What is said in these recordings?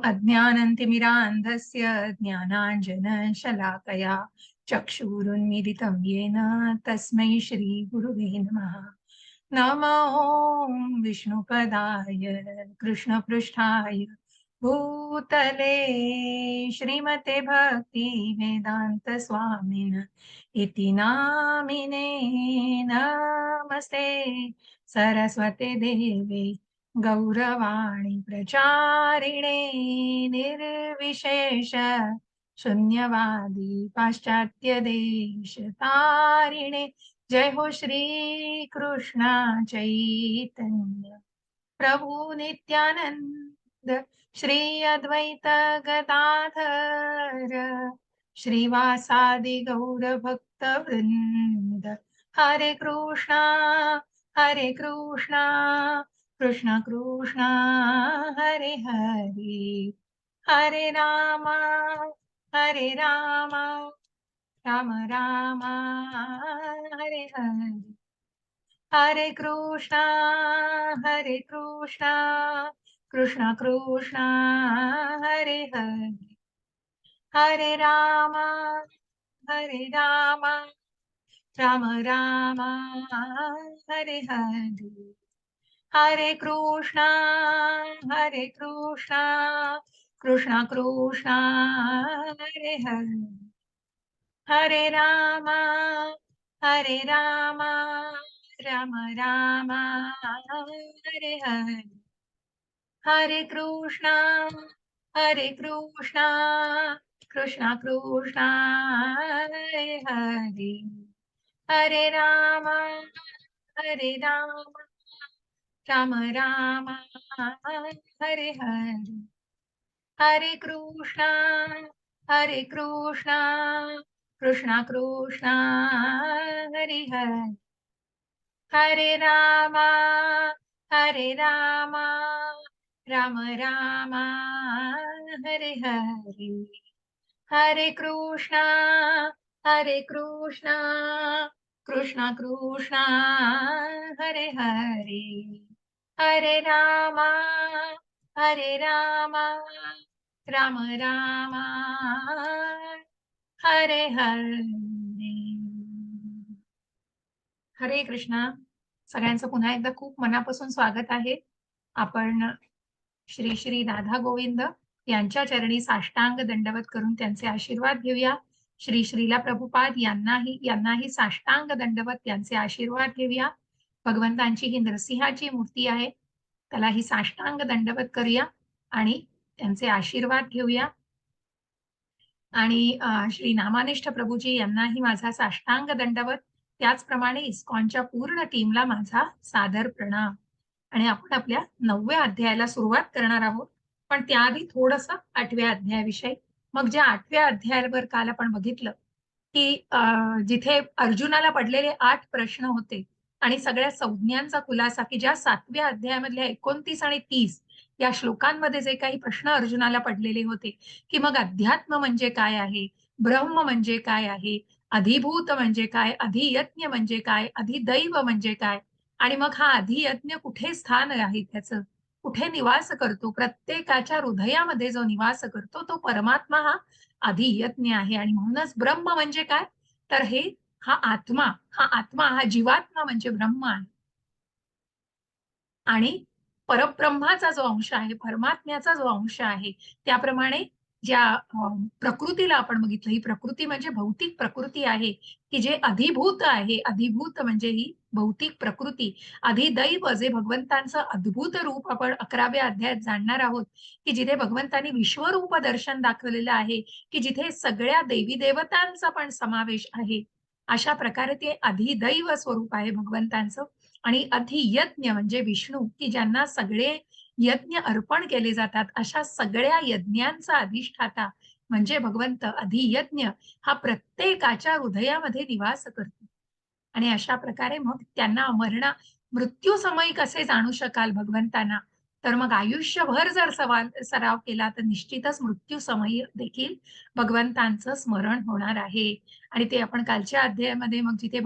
अज्ञानतिमिरान्धस्य ज्ञानाञ्जनशलाकया चक्षुरुन्मीलितं येन तस्मै श्रीगुरुवे नमः। नमो विष्णुपदाय कृष्णपृष्ठाय भूतले श्रीमते भक्तिवेदान्तस्वामिन् इति नामिने। नमस्ते सरस्वते देवे गौरवाणी प्रचारिणे निर्विशेष शून्यवादी पाश्चात्य देश तारिणे। जय हो श्री कृष्ण चैतन्य प्रभु नित्यानंद श्री अद्वैत गदाधर श्रीवासादि गौर भक्त वृंद। हरे कृष्णा कृष्ण कृष्ण हरे हरे, हरे राम राम राम हरे हरे। हरे कृष्णा कृष्ण कृष्ण हरे हरे, हरे राम राम राम हरे हरे। हरे कृष्णा कृष्ण कृष्ण हरे हरे, हरे राम राम राम हरे हरे। हरे कृष्णा कृष्ण कृष्ण हरे हरे, हरे राम राम राम हरे हरे। हरे कृष्णा कृष्ण कृष्ण हरे हरे, हरे राम राम राम हरे हरे। हरे कृष्णा कृष्ण कृष्ण हरे हरे, हरे राम राम राम हरे हरे। हरे कृष्णा. सगळ्यांचं पुन्हा एकदा खूप मनापासून स्वागत आहे. आपण श्री श्री राधा गोविंद यांच्या चरणी साष्टांग दंडवत करून त्यांचे आशीर्वाद घेऊया. श्री श्रीला प्रभुपाद यांनाही साष्टांग दंडवत त्यांचे आशीर्वाद घेऊया. भगवंतांची ही नरसिंहाची मूर्ती आहे, त्यालाही साष्टांग दंडवत करूया आणि त्यांचे आशीर्वाद घेऊया. आणि श्री नामानिष्ठ प्रभूजी यांनाही माझा साष्टांग दंडवत, त्याचप्रमाणे इस्कॉनच्या पूर्ण टीमला माझा सादर प्रणाम. आणि आपण आपल्या 9व्या अध्यायाला सुरुवात करणार आहोत. पण त्याआधी थोडंसं 8व्या अध्यायाविषयी. मग ज्या 8व्या अध्यायावर काल आपण बघितलं की जिथे अर्जुनाला पडलेले 8 प्रश्न होते आणि सगळ्या संज्ञांचा खुलासा, की ज्या 7व्या अध्यायामधल्या 29 आणि 30 या श्लोकांमध्ये जे काही प्रश्न अर्जुनाला पडलेले होते, की मग अध्यात्म म्हणजे काय आहे, ब्रह्म म्हणजे काय आहे, अधिभूत म्हणजे काय, अधियज्ञ म्हणजे काय, अधिदैव म्हणजे काय, आणि मग हा अधियज्ञ कुठे स्थान आहे, त्याचं कुठे निवास करतो, प्रत्येकाच्या हृदयामध्ये जो निवास करतो तो परमात्मा हा अधियज्ञ आहे. आणि म्हणूनच ब्रह्म म्हणजे काय, तर हा आत्मा हा जीवात्मा म्हणजे ब्रह्म आहे. आणि परब्रह्माचा जो अंश आहे, परमात्म्याचा जो अंश आहे, त्याप्रमाणे ज्या प्रकृतीला आपण बघितलं, ही प्रकृती म्हणजे भौतिक प्रकृती आहे, की जे अधिभूत आहे. अधिभूत म्हणजे ही भौतिक प्रकृती. अधिदैव जे भगवंतांचं अद्भुत रूप आपण 11व्या अध्यायात जाणणार आहोत, की जिथे भगवंतांनी विश्वरूप दर्शन दाखवलेलं आहे, की जिथे सगळ्या देवी देवतांचा पण समावेश आहे. अशा प्रकारे ते अधिदैव स्वरूप आहे भगवंतांचं. आणि अधियज्ञ म्हणजे विष्णू, की ज्यांना सगळे यज्ञ अर्पण केले जातात, अशा सगळ्या यज्ञांचा अधिष्ठाता म्हणजे भगवंत अधियज्ञ हा प्रत्येकाच्या हृदयामध्ये निवास करतो. आणि अशा प्रकारे मग त्यांना मृत्यू समयी कसे जाणू शकाल भगवंतांना, तर मग आयुष्यभर जर सराव केला तर निश्चितच मृत्यू समयी देखील भगवंतांचं स्मरण होणार आहे. आणि ते आपण कालच्या अध्यायामध्ये मग जिथे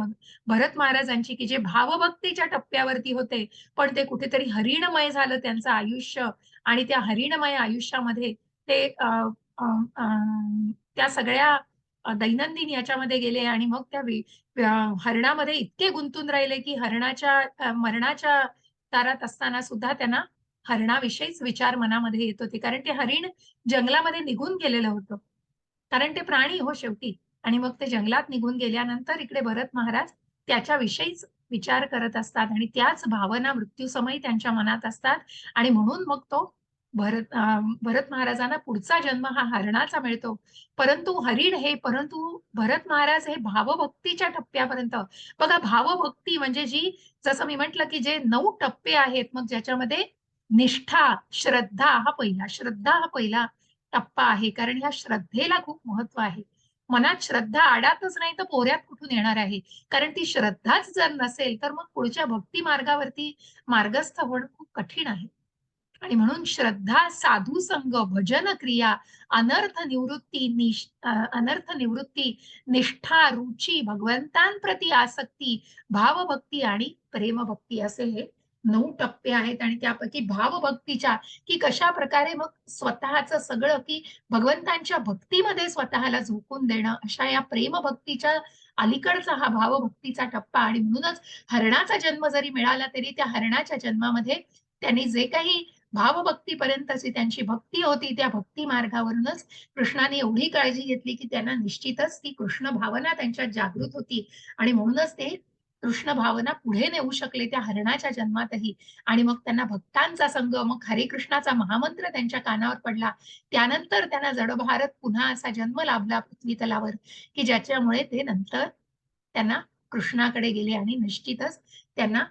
भरत महाराजांची की जे भावभक्तीच्या टप्प्यावरती होते, पण ते कुठेतरी हरिणमय झालं त्यांचं आयुष्य आणि त्या हरिणमय आयुष्यामध्ये ते त्या सगळ्या दैनंदिन याच्यामध्ये गेले आणि मग त्या हरणामध्ये इतके गुंतून राहिले की हरणाच्या मरणाच्या दारात असताना सुद्धा त्यांना हरणाविषयीच विचार मनामध्ये येत होते. कारण ते हरिण जंगलामध्ये निघून गेलेलं होतं. कारण ते प्राणी हो शेवटी. आणि मग ते जंगलात निघून गेल्यानंतर इकडे भरत महाराज त्याच्याविषयीच विचार करत असतात आणि त्याच भावना मृत्यूसमयी त्यांच्या मनात असतात आणि म्हणून मग तो भरत महाराजांना पुढचा जन्म हा हरणाचा मिळतो. परंतु भरत महाराज हे भावभक्तीच्या टप्प्यापर्यंत बघा, भावभक्ती म्हणजे जी जसं मी म्हटलं की जे 9 टप्पे आहेत, मग ज्याच्यामध्ये निष्ठा, श्रद्धा हा पहिला टप्पा आहे. कारण ह्या श्रद्धेला खूप महत्व आहे. मनात श्रद्धा आडातच नाही तर पोऱ्यात कुठून येणार आहे. कारण ती श्रद्धाच जर नसेल तर मग पुढच्या भक्ती मार्गावरती मार्गस्थ होणं खूप कठीण आहे. आणि म्हणून श्रद्धा, साधू संग, भजन क्रिया, अनर्थ निवृत्ती, निष्ठा, रुची, भगवंतांप्रती आसक्ती, भावभक्ती आणि प्रेमभक्ती असे हे 9 टप्पे आहेत. आणि त्यापैकी भावभक्तीच्या की कशा प्रकारे मग स्वतःचं सगळं की भगवंतांच्या भक्तीमध्ये स्वतःला झोकून देणं, अशा या प्रेमभक्तीच्या अलीकडचा हा भावभक्तीचा टप्पा. आणि म्हणूनच हरणाचा जन्म जरी मिळाला तरी त्या हरणाच्या जन्मामध्ये त्यांनी जे काही भावभक्तीपर्यंतची त्यांची भक्ती होती, त्या भक्ती मार्गावरूनच कृष्णाने एवढी काळजी घेतली की त्यांना निश्चितच ती कृष्ण भावना त्यांच्यात जागृत होती. आणि म्हणूनच ते कृष्ण भावना पुढे नेऊ शकले त्या हरणाच्या जन्मातही. आणि मग त्यांना भक्तांचा संग, मग हरे कृष्णाचा महामंत्र त्यांच्या कानावर पडला. त्यानंतर त्यांना जडभारत पुन्हा असा जन्म लाभला पृथ्वी तलावर, की ज्याच्यामुळे ते नंतर त्यांना कृष्णाकडे गेले आणि निश्चितच त्यांना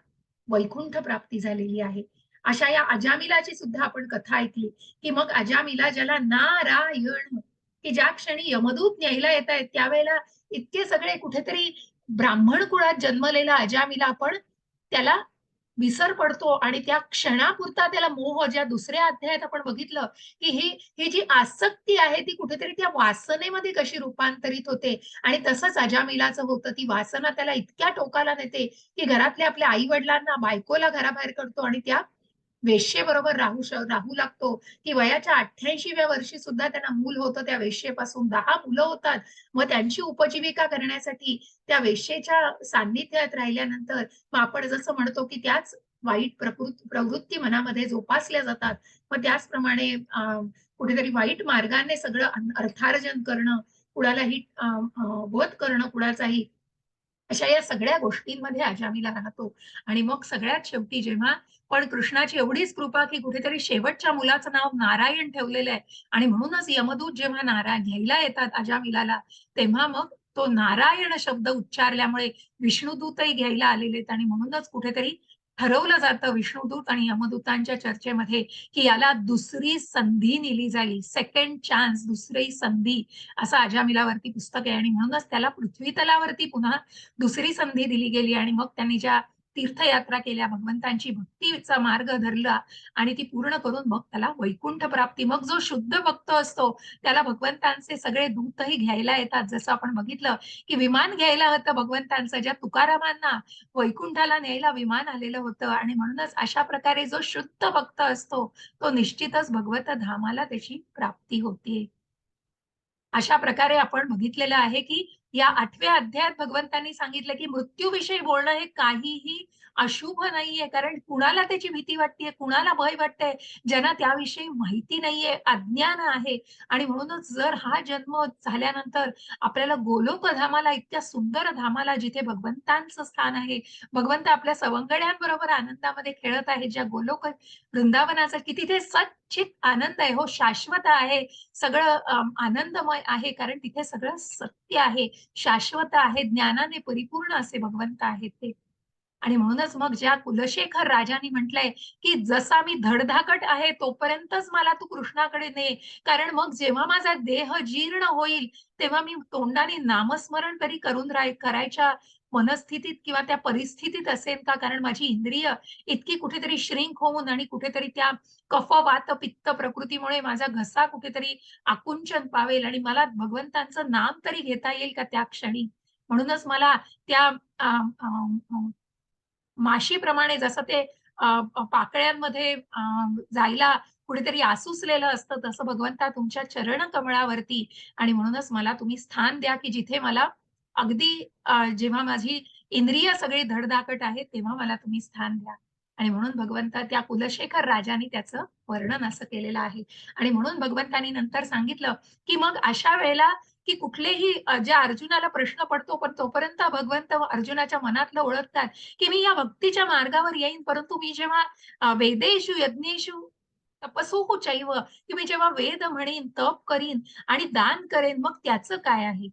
वैकुंठ प्राप्ती झालेली आहे. अशा या अजामिलाची सुद्धा आपण कथा ऐकली, की मग अजामिला ज्याला नारायण, की ज्या क्षणी यमदूत न्यायला येत आहेत त्यावेळेला इतके सगळे कुठेतरी ब्राह्मण कुळात जन्मलेला अजामिला पण त्याला विसर पडतो आणि त्या क्षणापुरता त्याला मोह, ज्या दुसऱ्या अध्यायात आपण बघितलं की ही जी आसक्ती आहे ती कुठेतरी त्या वासनेमध्ये कशी रूपांतरित होते. आणि तसंच अजामिलाचं होतं, ती वासना त्याला इतक्या टोकाला नेते की घरातल्या आपल्या आई वडिलांना, बायकोला घराबाहेर करतो आणि त्या वेश्येबरोबर राहू लागतो. की वयाच्या 88व्या वर्षी सुद्धा त्यांना मूल होतं त्या वेश्येपासून, 10 मुलं होतात. मग त्यांची उपजीविका करण्यासाठी त्या वेश्येच्या सान्निध्यात राहिल्यानंतर मग आपण जसं म्हणतो की त्याच वाईट प्रवृत्ती मनामध्ये जोपासल्या जातात. मग त्याचप्रमाणे कुठेतरी वाईट मार्गाने सगळं अर्थार्जन करणं, कुणालाही वध करणं कुणाचाही, अशा या सगळ्या गोष्टींमध्ये अजामिला राहतो. आणि मग सगळ्यात शेवटी जेव्हा पण कृष्णाची एवढीच कृपा की कुठेतरी शेवटच्या मुलाचं नाव नारायण ठेवलेलं आहे आणि म्हणूनच यमदूत जेव्हा नारायण घ्यायला येतात अजामिलाला, तेव्हा मग तो नारायण शब्द उच्चारल्यामुळे विष्णुदूतही घ्यायला आलेले आहेत. आणि म्हणूनच कुठेतरी ठरवलं जातं विष्णुदूत आणि यमदूतांच्या चर्चेमध्ये की याला दुसरी संधी दिली जाईल, सेकंड चान्स, दुसरी संधी, असं अजामिलावरती पुस्तक आहे. आणि म्हणूनच त्याला पृथ्वी तलावरती पुन्हा दुसरी संधी दिली गेली आणि मग त्यांनी ज्या तीर्थयात्रा केल्या, भगवंतांची भक्तीचा मार्ग धरला आणि ती पूर्ण करून मग त्याला वैकुंठ प्राप्ती. मग जो शुद्ध भक्त असतो त्याला भगवंतांचे सगळे दूतही घ्यायला येतात. जसं आपण बघितलं की विमान घ्यायला होतं भगवंतांचं, ज्या तुकारामांना वैकुंठाला न्यायला विमान आलेलं होतं. आणि म्हणूनच अशा प्रकारे जो शुद्ध भक्त असतो तो निश्चितच भगवत धामाला त्याची प्राप्ती होते. अशा प्रकारे आपण बघितलेलं आहे की या 8व्या अध्यायात भगवंतांनी सांगितलं की मृत्यूविषयी बोलणं हे काहीही अशुभ नाहीये. कारण कुणाला त्याची भीती वाटतेय, कुणाला भय वाटतंय, ज्यांना त्याविषयी माहिती नाहीये, अज्ञान आहे. आणि म्हणूनच जर हा जन्म झाल्यानंतर आपल्याला गोलोक धामाला, इतक्या सुंदर धामाला जिथे भगवंतांचं स्थान आहे, भगवंत आपल्या सवंगड्यांबरोबर आनंदामध्ये खेळत आहे, ज्या गोलोक वृंदावनाचा की तिथे सच्चित आनंद आहे, हो शाश्वत आहे, सगळं आनंदमय आहे. कारण तिथे सगळं सत्य आहे, शाश्वत आहे, ज्ञानाने परिपूर्ण असे भगवंत आहेत ते. आणि म्हणूनच मग ज्या कुलशेखर राजांनी म्हटलंय की जसा मी धडधाकट आहे तोपर्यंतच मला तू कृष्णाकडे ने, कारण मग जेव्हा माझा देह जीर्ण होईल तेव्हा मी तोंडाने नामस्मरण तरी करायच्या मनस्थितीत किंवा त्या परिस्थितीत असेल का? कारण माझी इंद्रिय इतकी कुठेतरी श्रिंक होऊन आणि कुठेतरी त्या कफ, वात, पित्त प्रकृतीमुळे माझा घसा कुठेतरी आकुंचन पावेल आणि मला भगवंतांचं नाम तरी घेता येईल का त्या क्षणी? म्हणूनच मला त्या अ, अ, अ, माशीप्रमाणे जसं ते पाकळ्यांमध्ये जायला कुठेतरी आसुसलेलं असतं, तसं भगवंता तुमच्या चरण कमळावरती आणि म्हणूनच मला तुम्ही स्थान द्या, की जिथे मला अगदी जेव्हा माझी इंद्रिय सगळी धडधाकट आहे, तेव्हा मला तुम्ही स्थान द्या. आणि म्हणून भगवंता त्या कुलशेखर राजाने त्याचं वर्णन असं केलेलं आहे. आणि म्हणून भगवंतांनी नंतर सांगितलं, की मग अशा वेळेला की कुठलेही ज्या अर्जुनाला प्रश्न पडतो, पण तोपर्यंत भगवंत अर्जुनाच्या मनातलं ओळखतात, की मी या भक्तीच्या मार्गावर येईन, परंतु मी जेव्हा वेदेषु यज्ञेषु तपस्सु चैव, की मी जेव्हा वेद म्हणेन, तप करीन आणि दान करेन, मग त्याचं काय आहे?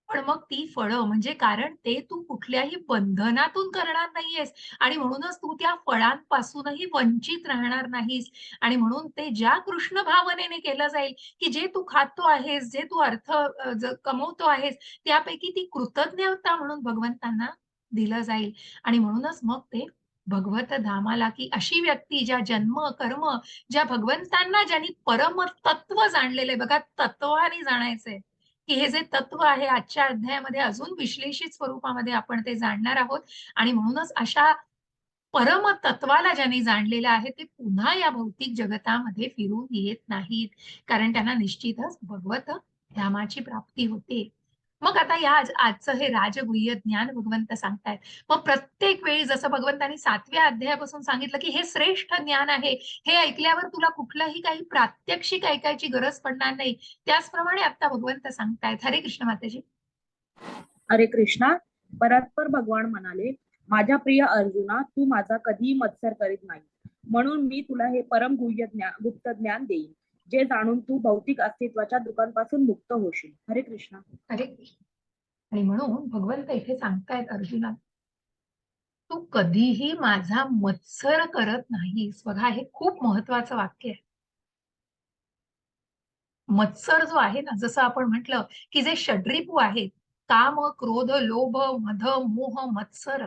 पण मग ती फळं म्हणजे कारण ते तू कुठल्याही बंधनातून करणार नाहीयेस आणि म्हणूनच तू त्या फळांपासूनही वंचित राहणार नाहीस आणि म्हणून ते ज्या कृष्ण भावनेने केलं जाईल, की जे तू खातो आहेस, जे तू अर्थ कमवतो आहेस, त्यापैकी ती कृतज्ञता म्हणून भगवंतांना दिलं जाईल आणि म्हणूनच मग ते भगवत धामाला, की अशी व्यक्ती ज्या जन्म, कर्म, ज्या भगवंतांना ज्यांनी परमतत्व जाणलेलं आहे बघा, तत्वाने जाणायचंय. की हे जे तत्व आहे आजच्या अध्यायामध्ये अजून विश्लेषित स्वरूपामध्ये आपण ते जाणणार आहोत आणि म्हणूनच अशा परमतत्वाला ज्यांनी जाणलेलं आहे ते पुन्हा या भौतिक जगतामध्ये फिरून येत नाहीत. कारण त्यांना निश्चितच भगवत धामाची प्राप्ती होते. मग आता या आजचं हे राजगुह्य ज्ञान भगवंत सांगतायत. मग प्रत्येक वेळी जसं भगवंतांनी 7व्या अध्यायापासून सांगितलं, की हे श्रेष्ठ ज्ञान आहे. हे ऐकल्यावर तुला कुठलंही काही प्रात्यक्षिक ऐकायची गरज पडणार नाही. त्याचप्रमाणे आता भगवंत सांगतायत. हरे कृष्ण माताजी. हरे कृष्णा. परस्पर भगवान म्हणाले, माझ्या प्रिय अर्जुना, तू माझा कधीही मत्सर करीत नाही, म्हणून मी तुला हे परम गुप्त ज्ञान देईन, जे जाणून तू भौतिक अस्तित्वाच्या दुःखांपासून मुक्त होशील. हरे कृष्णा. हरे कृष्ण. आणि म्हणून भगवंत इथे सांगतायत अर्जुना, तू कधीही माझा मत्सर करत नाहीस. बघा हे खूप महत्वाचं वाक्य आहे. मत्सर जो आहे ना, जसं आपण म्हटलं, की जे षड्रिपू आहेत, काम, क्रोध, लोभ, मध, मोह, मत्सर,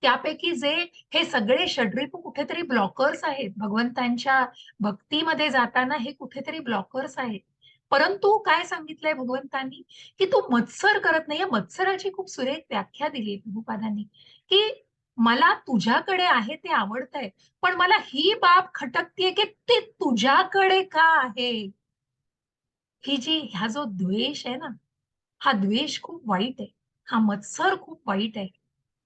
त्यापैकी जे हे सगळे षड्रिपू कुठेतरी ब्लॉकर्स आहेत. भगवंतांच्या भक्तीमध्ये जाताना हे कुठेतरी ब्लॉकर्स आहेत. परंतु काय सांगितलंय भगवंतांनी, की तू मत्सर करत नाही. या मत्सराची खूप सुरेख व्याख्या दिली प्रभुपादांनी, की मला तुझ्याकडे आहे ते आवडतंय, पण मला ही बाब खटकतीये, की ते तुझ्याकडे का आहे? हा जो द्वेष आहे ना, हा द्वेष खूप वाईट आहे. हा मत्सर खूप वाईट आहे.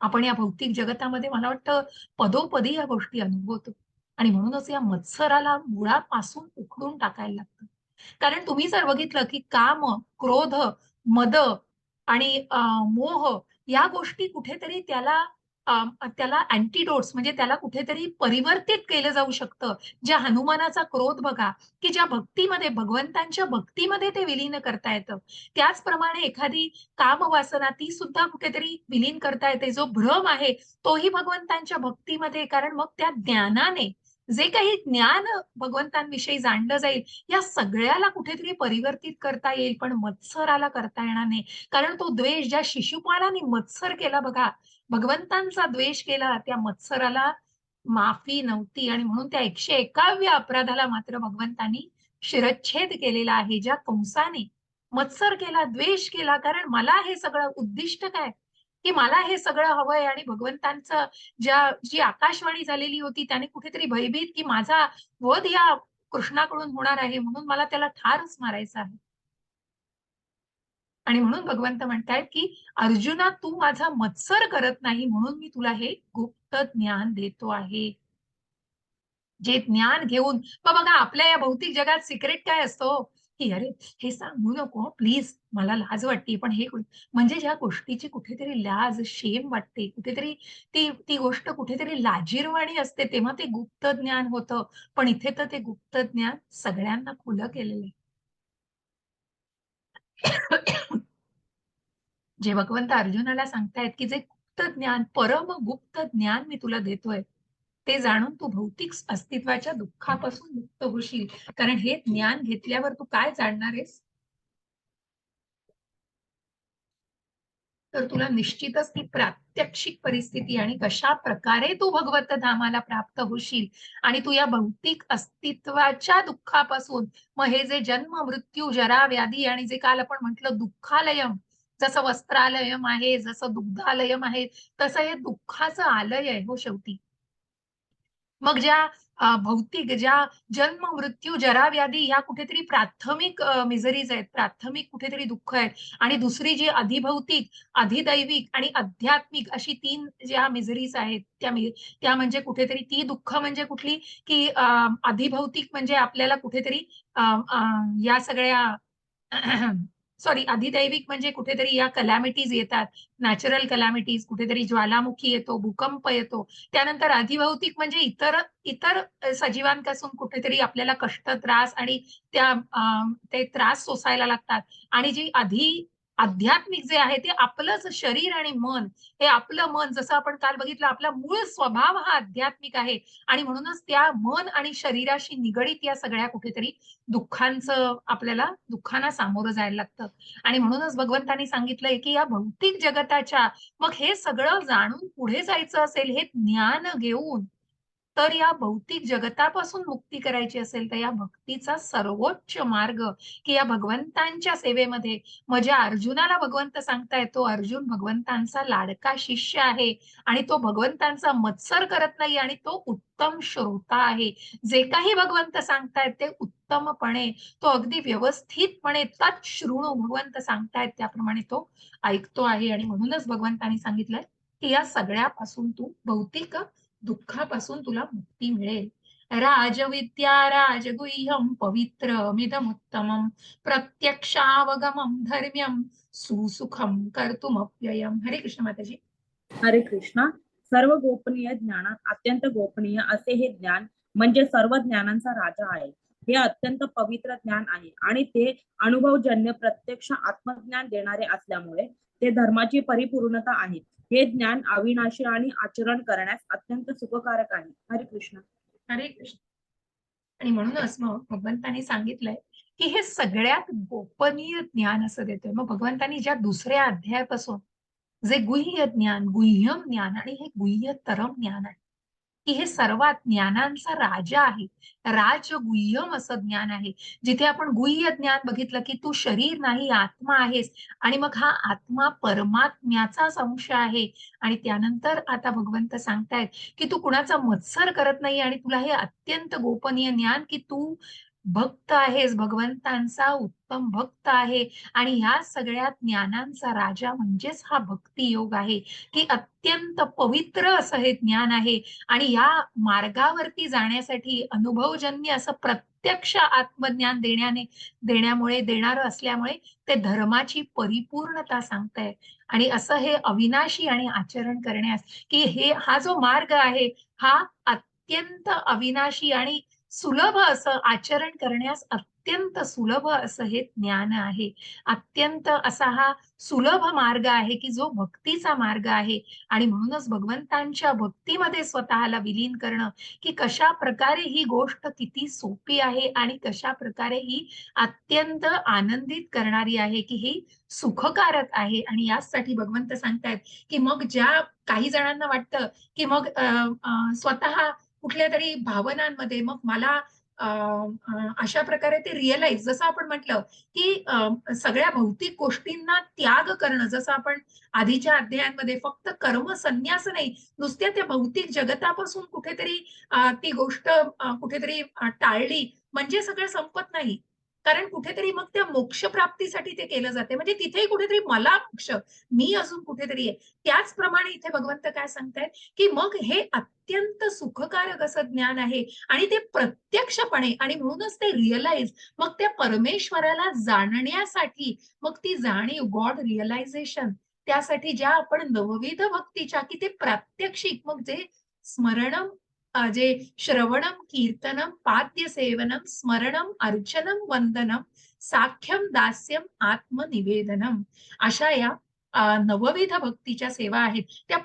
आपण या भौतिक जगतामध्ये मला वाटतं पदोपदी या गोष्टी अनुभवतो आणि म्हणूनच या मत्सराला मुळापासून उखडून टाकायला लागतं. कारण तुम्ही जर बघितलं, की काम, क्रोध, मद आणि मोह या गोष्टी कुठेतरी त्याला अँटिडोट्स म्हणजे त्याला कुठेतरी परिवर्तित केलं जाऊ शकतं. ज्या हनुमानाचा क्रोध बघा, की ज्या भक्तीमध्ये भगवंतांच्या भक्तीमध्ये ते विलीन करता येतं. त्याचप्रमाणे एखादी कामवासना ती सुद्धा कुठेतरी विलीन करता येते. जो भ्रम आहे तोही भगवंतांच्या भक्तीमध्ये कारण मग त्या ज्ञानाने जे काही ज्ञान भगवंतांविषयी जाणलं जाईल, या सगळ्याला कुठेतरी परिवर्तित करता येईल, पण मत्सराला करता येणार नाही. कारण तो द्वेष ज्या शिशुपालाने मत्सर केला बघा, भगवंतांचा द्वेष केला, त्या मत्सराला माफी नव्हती आणि म्हणून त्या 101व्या अपराधाला मात्र भगवंतांनी शिरच्छेद केलेला आहे. ज्या कंसाने मत्सर केला, द्वेष केला, कारण मला हे सगळं उद्दिष्ट काय, की मला हे सगळं हवंय आणि भगवंतांचं जी आकाशवाणी झालेली होती त्याने कुठेतरी भयभीत, की माझा वध या कृष्णाकडून होणार आहे, म्हणून मला त्याला ठारच मारायचं आहे. आणि म्हणून भगवंत म्हणतायत, की अर्जुना तू माझा मत्सर करत नाही म्हणून मी तुला हे गुप्त ज्ञान देतो आहे. जे ज्ञान घेऊन मग बघा आपल्या या भौतिक जगात सिक्रेट काय असतो, की अरे हे सांगू नको प्लीज मला लाज वाटते. पण हे म्हणजे ज्या गोष्टीची कुठेतरी लाज, शेम वाटते, कुठेतरी ती ती गोष्ट कुठेतरी लाजिरवाणी असते, तेव्हा ते गुप्त ज्ञान होतं. पण इथे तर ते गुप्त ज्ञान सगळ्यांना खुलं केलेलं आहे. जे भगवंत अर्जुनाला सांगतायत, की जे गुप्त ज्ञान, परम गुप्त ज्ञान मी तुला देतोय, ते जाणून तू भौतिक अस्तित्वाच्या दुःखापासून मुक्त होशील. कारण हे ज्ञान घेतल्यावर तू काय जाणणार आहेस? तर तुला निश्चितच ती प्रात्यक्षिक परिस्थिती आणि कशा प्रकारे तू भगवत धामाला प्राप्त होशील आणि तू या भौतिक अस्तित्वाच्या दुःखापासून, मग हे जे जन्म मृत्यू जरा व्याधी आणि जे काल आपण म्हटलं दुःखालयम, जसं वस्त्रालयम आहे, जसं दुग्धालयम आहे, तसं हे दुःखाचं आलय आहे हो शेवटी. मग ज्या भौतिक ज्या जन्म मृत्यू जरा व्याधी या कुठेतरी प्राथमिक मिझरीज आहेत, प्राथमिक कुठेतरी दुःख आहेत, आणि दुसरी जी अधिभौतिक, अधिदैविक आणि आध्यात्मिक अशी तीन ज्या मिझरीज आहेत, त्या म्हणजे कुठेतरी ती दुःख म्हणजे कुठली, की अधिभौतिक म्हणजे आपल्याला कुठेतरी अ, अ, या सगळ्या सॉरी, अधिदैविक म्हणजे कुठेतरी या कलॅमिटीज येतात, नॅचरल कलॅमिटीज, कुठेतरी ज्वालामुखी येतो, भूकंप येतो. त्यानंतर अधिभौतिक म्हणजे इतर इतर सजीवांपासून कुठेतरी आपल्याला कष्ट, त्रास आणि ते त्रास सोसायला लागतात. आणि जी आध्यात्मिक जे आहे ते आपलंच शरीर आणि मन, हे आपलं मन जसं आपण काल बघितलं, आपला मूळ स्वभाव हा आध्यात्मिक आहे आणि म्हणूनच त्या मन आणि शरीराशी निगडीत या सगळ्या कुठेतरी आपल्याला दुःखांना सामोरं जायला लागतं. आणि म्हणूनच भगवंतांनी सांगितलंय की या भौतिक जगताच्या, मग हे सगळं जाणून पुढे जायचं असेल, हे ज्ञान घेऊन, तर या भौतिक जगतापासून मुक्ती करायची असेल, तर या भक्तीचा सर्वोच्च मार्ग, की या भगवंतांच्या सेवेमध्ये, माझ्या अर्जुनाला भगवंत सांगतायत, तो अर्जुन भगवंतांचा लाडका शिष्य आहे आणि तो भगवंतांचा मत्सर करत नाही आणि तो उत्तम श्रोता आहे. जे काही भगवंत सांगतायत ते उत्तमपणे, तो अगदी व्यवस्थितपणे तत्शृणू, भगवंत सांगतायत त्याप्रमाणे तो ऐकतो आहे. आणि म्हणूनच भगवंतांनी सांगितलंय की या सगळ्यापासून तू भौतिक दुःखापासून तुला मुक्ती मिळेल. राजविद्या राजगुह्यम पवित्रमिदमुत्तमं प्रत्यक्षावगमं धर्म्यं सुसुखं कर्तुमप्ययम्. हरे कृष्ण माताजी. हरे कृष्णा. सर्व गोपनीय ज्ञानात अत्यंत गोपनीय असे हे ज्ञान म्हणजे सर्व ज्ञानांचा राजा आहे. हे अत्यंत पवित्र ज्ञान आहे आणि ते अनुभवजन्य प्रत्यक्ष आत्मज्ञान देणारे असल्यामुळे ते धर्माची परिपूर्णता आहे. हे ज्ञान अविनाशी आणि आचरण करण्यास अत्यंत सुखकारक आहे. हरे कृष्ण. हरे कृष्ण. आणि म्हणूनच मग भगवंतांनी सांगितलंय की हे सगळ्यात गोपनीय ज्ञान असं देतोय. मग भगवंतांनी ज्या दुसऱ्या अध्यायापासून जे गुह्य ज्ञान, गुह्यम ज्ञान आणि हे गुह्यतरम ज्ञान आहे, की हे सर्वात ज्ञानांचा राजा आहे, राजगुह्यम असं ज्ञान आहे. जिथे आपण गुह्य ज्ञान बघितलं की तू शरीर नाही, आत्मा आहेस, आणि मग हा आत्मा परमात्म्याचाच अंश आहे. आणि त्यानंतर आता भगवंत सांगतायत की तू कुणाचा मत्सर करत नाही आणि तुला हे अत्यंत गोपनीय ज्ञान, की तू भक्त आहेस, भगवंतांचा उत्तम भक्त आहे. आणि ह्या सगळ्या ज्ञानांचा राजा म्हणजेच हा भक्ती योग आहे, की अत्यंत पवित्र असं हे ज्ञान आहे. आणि या मार्गावरती जाण्यासाठी अनुभवजन्य असं प्रत्यक्ष आत्मज्ञान देणारं असल्यामुळे ते धर्माची परिपूर्णता सांगताय. आणि असं हे अविनाशी आणि आचरण करण्यास, की हा जो मार्ग आहे, हा अत्यंत अविनाशी आणि सुलभ असं आचरण करण्यास अत्यंत सुलभ असं हे ज्ञान आहे. अत्यंत असा हा सुलभ मार्ग आहे, की जो भक्तीचा मार्ग आहे. आणि म्हणूनच भगवंतांच्या भक्तीमध्ये स्वतःला विलीन करणं, की कशा प्रकारे ही गोष्ट किती सोपी आहे आणि कशा प्रकारे ही अत्यंत आनंदित करणारी आहे, की ही सुखकारक आहे. आणि याचसाठी भगवंत सांगतायत, की मग ज्या काही जणांना वाटतं, की मग स्वतः कुठल्या तरी भावनांमध्ये मग मला अशा प्रकारे ते रिअलाइज, जसं आपण म्हटलं, की सगळ्या भौतिक गोष्टींना त्याग करणं, जसं आपण आधीच्या अध्यायांमध्ये फक्त कर्म संन्यास नाही, नुसत्या त्या भौतिक जगतापासून कुठेतरी ती गोष्ट कुठेतरी टाळली म्हणजे सगळं संपत नाही. कारण कुठेतरी मग त्या मोक्ष प्राप्तीसाठी ते केलं जाते. म्हणजे तिथेही कुठेतरी मला मोक्ष, मी अजून कुठेतरी आहे. त्याचप्रमाणे इथे भगवंत काय सांगतायत, की मग हे अत्यंत सुखकारक असं ज्ञान आहे आणि ते प्रत्यक्षपणे, आणि म्हणूनच ते रिअलाइज, मग त्या परमेश्वराला जाणण्यासाठी, मग ती जाणीव, गॉड रिअलायझेशन, त्यासाठी ज्या आपण नवविध भक्तीच्या, की ते प्रात्यक्षिक, मग जे स्मरणम, जे श्रवणम, कीर्तनम, पाद्य सेवनम, स्मरणम, अर्चनम, वंदनम, साख्यम, दास्यम, आत्मनिवेदनम, अशा या नवविध भक्तीच्या सेवा आहेत त्या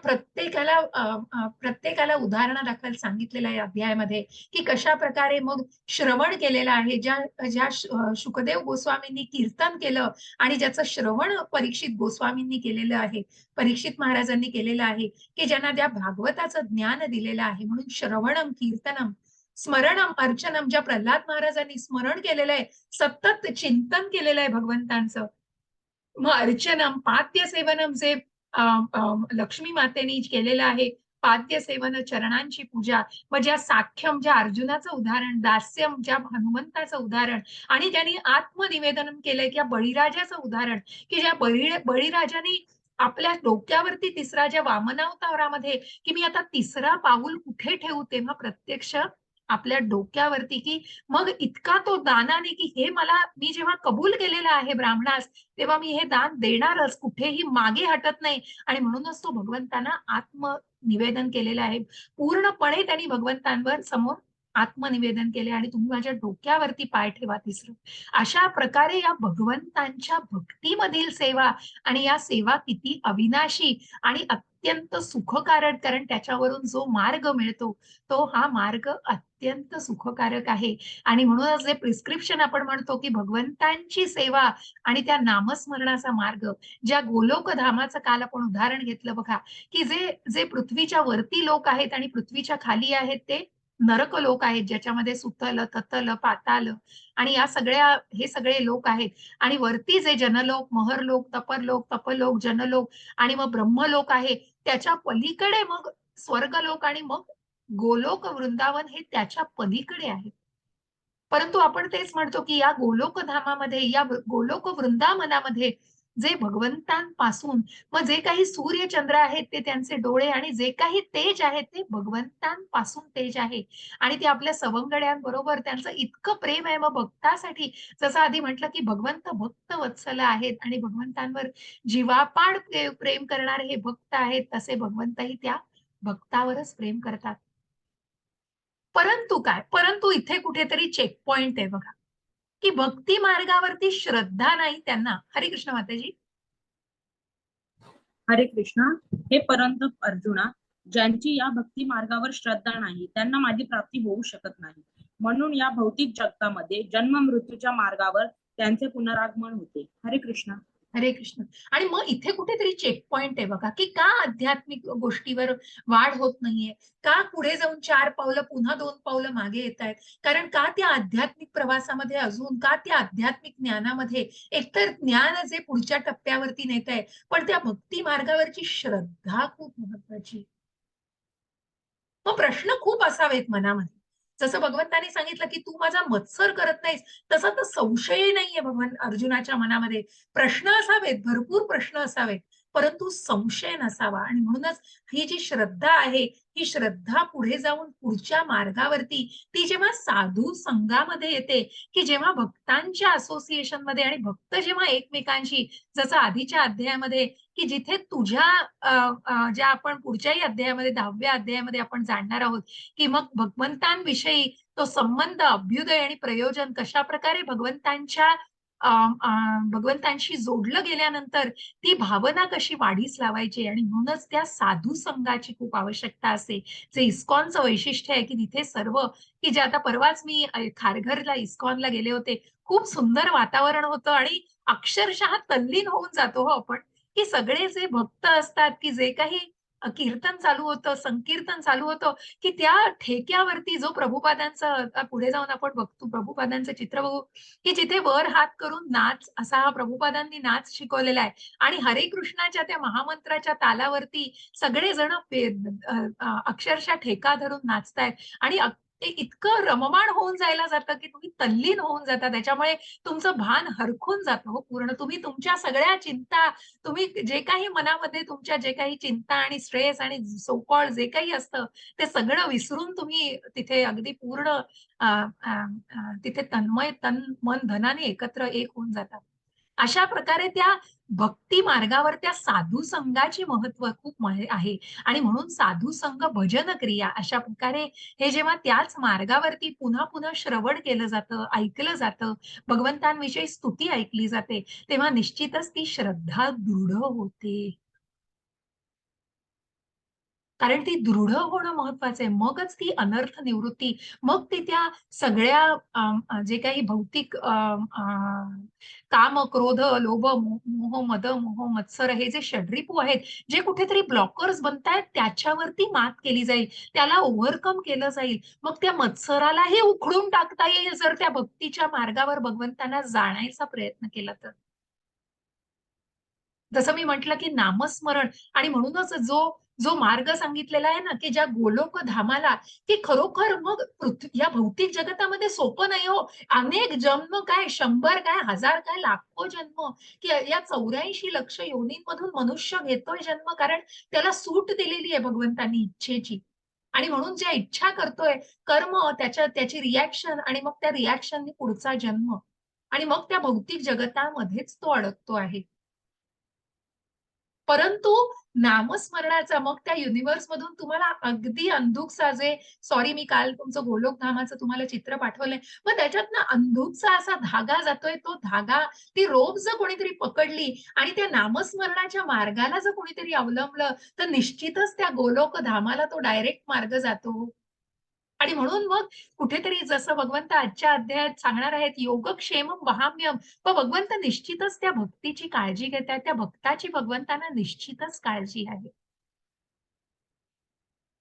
प्रत्येकाला उदाहरणादाखल सांगितलेलं आहे अध्यायामध्ये, की कशा प्रकारे मग श्रवण केलेलं आहे. ज्या ज्या शुकदेव गोस्वामींनी कीर्तन केलं आणि ज्याचं श्रवण परीक्षित गोस्वामींनी केलेलं आहे, परीक्षित महाराजांनी केलेलं आहे, की ज्यांना त्या भागवताचं ज्ञान दिलेलं आहे. म्हणून श्रवणम कीर्तनम स्मरणम अर्चनम, ज्या प्रल्हाद महाराजांनी स्मरण केलेलं आहे, सतत चिंतन केलेलं आहे भगवंतांचं. मग अर्चनम पाद्य सेवनम, जे लक्ष्मी मातेने केलेलं आहे पाद्य सेवन, चरणांची पूजा. मग ज्या साख्यम, ज्या अर्जुनाचं उदाहरण, दास्यम ज्या हनुमंताचं उदाहरण, आणि त्यांनी आत्मनिवेदन केलंय त्या बळीराजाचं उदाहरण, की ज्या बळीराजाने आपल्या डोक्यावरती तिसरा, ज्या वामनावतारामध्ये, की मी आता तिसरा पाऊल कुठे ठेवू, तेव्हा प्रत्यक्ष आपल्या डोक्यावरती, की मग इतका तो दानाने, की हे मला, मी जेव्हा कबूल केलेलं आहे ब्राह्मणास, तेव्हा मी हे दान देणारच, कुठेही मागे हटत नाही. आणि म्हणूनच तो भगवंतांना आत्मनिवेदन केलेलं आहे. पूर्णपणे त्यांनी भगवंतांवर समोर आत्मनिवेदन केले, आणि तुम्ही माझ्या डोक्यावरती पाय ठेवा तिसरं. अशा प्रकारे या भगवंतांच्या भक्तीमधील सेवा, आणि या सेवा किती अविनाशी आणि अत्यंत सुखकारक, कारण त्याच्यावरून जो मार्ग मिळतो तो हा मार्ग अत्यंत सुखकारक आहे. आणि म्हणूनच जे प्रिस्क्रिप्शन आपण म्हणतो, की भगवंतांची सेवा आणि त्या नामस्मरणाचा मार्ग, ज्या गोलोक धामाचं काल आपण उदाहरण घेतलं बघा, की जे जे पृथ्वीच्या वरती लोक आहेत आणि पृथ्वीच्या खाली आहेत ते नरक लोक आहेत, ज्याच्यामध्ये सुतल, ततल, पाताल आणि या सगळ्या, हे सगळे लोक आहेत. आणि वरती जे जनलोक, महरलोक, तपरलोक, तपलोक, जनलोक आणि मग ब्रह्मलोक आहे, त्याच्या पलीकडे मग स्वर्गलोक, आणि मग गोलोक वृंदावन हे त्याच्या पलीकडे आहे. परंतु आपण तेच म्हणतो, की या गोलोक धामामध्ये, या गोलोक वृंदावनामध्ये जे भगवंतांपासून, मग जे काही सूर्य चंद्र आहेत ते त्यांचे डोळे, आणि जे काही तेज आहे ते भगवंतांपासून तेज आहे. आणि ते आपल्या सवंगड्यांबरोबर त्यांचं इतकं प्रेम आहे मग भक्तासाठी. जसं आधी म्हटलं, की भगवंत भक्त वत्सल आहेत आणि भगवंतांवर जीवापाड प्रेम करणारे हे भक्त आहेत, तसे भगवंतही त्या भक्तावरच प्रेम करतात. परंतु काय? परंतु इथे कुठेतरी चेक पॉइंट आहे बघा, की भक्ती मार्गावरती श्रद्धा नाही त्यांना. हरे कृष्ण माताजी. हरे कृष्णा. हे परंतु अर्जुना, ज्यांची या भक्ती मार्गावर श्रद्धा नाही त्यांना माझी प्राप्ती होऊ शकत नाही. म्हणून या भौतिक जगतामध्ये जन्म मृत्यूच्या मार्गावर त्यांचे पुनरागमन होते. हरे कृष्णा. हरे कृष्ण. आणि मग इथे कुठेतरी चेक पॉइंट आहे बघा, की का आध्यात्मिक गोष्टीवर वाढ होत नाहीये, का पुढे जाऊन 4 पावलं पुन्हा 2 पावलं मागे येत आहेत. कारण का त्या आध्यात्मिक प्रवासामध्ये अजून, का त्या आध्यात्मिक ज्ञानामध्ये, एकतर ज्ञान जे पुढच्या टप्प्यावरती नेत आहे, पण त्या भक्ती मार्गावरची श्रद्धा खूप महत्वाची. मग प्रश्न खूप असावेत मनामध्ये. जसं भगवंतांनी सांगितलं, की तू माझा मत्सर करत नाहीस, तसा तर संशयही नाहीये भगवान अर्जुनाच्या मनामध्ये. प्रश्न असावेत, भरपूर प्रश्न असावेत, परंतु संशय नसावा. आणि म्हणूनच ही जी श्रद्धा आहे, ही श्रद्धा पुढे जाऊन पुढच्या मार्गावरती, ती जेव्हा साधू संघामध्ये येते, की जेव्हा भक्तांच्या असोसिएशन मध्ये, आणि भक्त जेव्हा एकमेकांशी, जसं आधीच्या अध्यायामध्ये, की जिथे तुझ्या ज्या आपण पुढच्याही अध्यायामध्ये 10व्या अध्यायामध्ये आपण जाणणार आहोत, की मग भगवंतांविषयी तो संबंध, अभ्युदय आणि प्रयोजन कशा प्रकारे भगवंतांच्या भगवंतांशी जोडलं गेल्यानंतर ती भावना कशी वाढीस लावायची. आणि म्हणूनच त्या साधू संघाची खूप आवश्यकता असते. जे इस्कॉनचं वैशिष्ट्य आहे, की तिथे सर्व, की जे आता परवाच मी खारघरला इस्कॉनला गेले होते, खूप सुंदर वातावरण होतं, आणि अक्षरशः तल्लीन होऊन जातो हो आपण, की सगळे जे भक्त असतात, की जे काही कीर्तन चालू होतं, संकीर्तन चालू होतं, की त्या ठेक्यावरती जो प्रभुपादांचा, पुढे जाऊन आपण बघतो प्रभुपादांचं चित्र बघू, की जिथे वर हात करून नाच, असा हा प्रभुपादांनी नाच शिकवलेला आहे. आणि हरे कृष्णाच्या त्या महामंत्राच्या तालावरती सगळेजण अक्षरशः ठेका धरून नाचतायत. आणि ते इतकं रममाण होऊन जायला जातं, की तुम्ही तल्लीन होऊन जाता. त्याच्यामुळे तुमचं भान हरखून जातं हो पूर्ण. तुम्ही तुमच्या सगळ्या चिंता, तुम्ही जे काही मनामध्ये तुमच्या जे काही चिंता आणि स्ट्रेस आणि सो कॉल्ड जे काही असतं, ते सगळं विसरून तुम्ही तिथे अगदी पूर्ण तिथे तन्मय, तन मन धनाने एकत्र एक होऊन जातात. अशा प्रकारे त्या भक्ती मार्गावर त्या साधू संघाची महत्व खूप आहे आणि म्हणून साधू संघ भजन क्रिया अशा प्रकारे हे जेव्हा त्याच मार्गावरती पुन्हा पुन्हा श्रवण केलं जातं, ऐकलं जातं, भगवंतांविषयी स्तुती ऐकली जाते, तेव्हा निश्चितच ती श्रद्धा दृढ होते. कारण ती दृढ होणं महत्वाचं आहे. मगच ती अनर्थ निवृत्ती, मग ती त्या सगळ्या जे काही भौतिक काम, क्रोध, लोभ, मोह, मद, मोह, मत्सर हे जे षड्रिपू आहेत, जे कुठेतरी ब्लॉकर्स बनतायत त्याच्यावरती मात केली जाईल. त्याला ओव्हरकम केलं जाईल. मग त्या मत्सरालाही उखडून टाकता येईल जर त्या भक्तीच्या मार्गावर भगवंतांना जाण्याचा प्रयत्न केला तर. जसं मी म्हटलं, की नामस्मरण आणि म्हणूनच जो जो मार्ग सांगितलेला आहे ना, की ज्या गोलोक धामाला, की खरोखर मग या भौतिक जगतामध्ये सोपं नाही हो. अनेक जन्म काय 100 काय 1000 काय लाखो जन्म, की या 84 लक्ष योनींमधून मनुष्य घेतोय जन्म कारण त्याला सूट दिलेली आहे भगवंतांनी इच्छेची. आणि म्हणून ज्या इच्छा करतोय, कर्म त्याची रिएक्शन आणि मग त्या रिएक्शननी पुढचा जन्म आणि मग त्या भौतिक जगतामध्येच तो अडकतो आहे. परंतु नामस्मरणाचा मग त्या युनिव्हर्समधून तुम्हाला अगदी अंधुकसा जे सॉरी मी काल तुमचं गोलोकधामाचं तुम्हाला चित्र पाठवलंय. मग त्याच्यातनं अंधुकसा असा धागा जातोय. तो धागा, ती रोप जर कोणीतरी पकडली आणि त्या नामस्मरणाच्या मार्गाला जर कोणीतरी अवलंबलं, तर निश्चितच त्या गोलोकधामाला तो डायरेक्ट मार्ग जातो. आणि म्हणून मग कुठेतरी जसं भगवंत आजच्या अध्यायात सांगणार आहेत, योगक्षेमम वहाम्यम. पण भगवंत निश्चितच त्या भक्तीची काळजी घेत आहेत. त्या भक्ताची भगवंतांना निश्चितच काळजी आहे.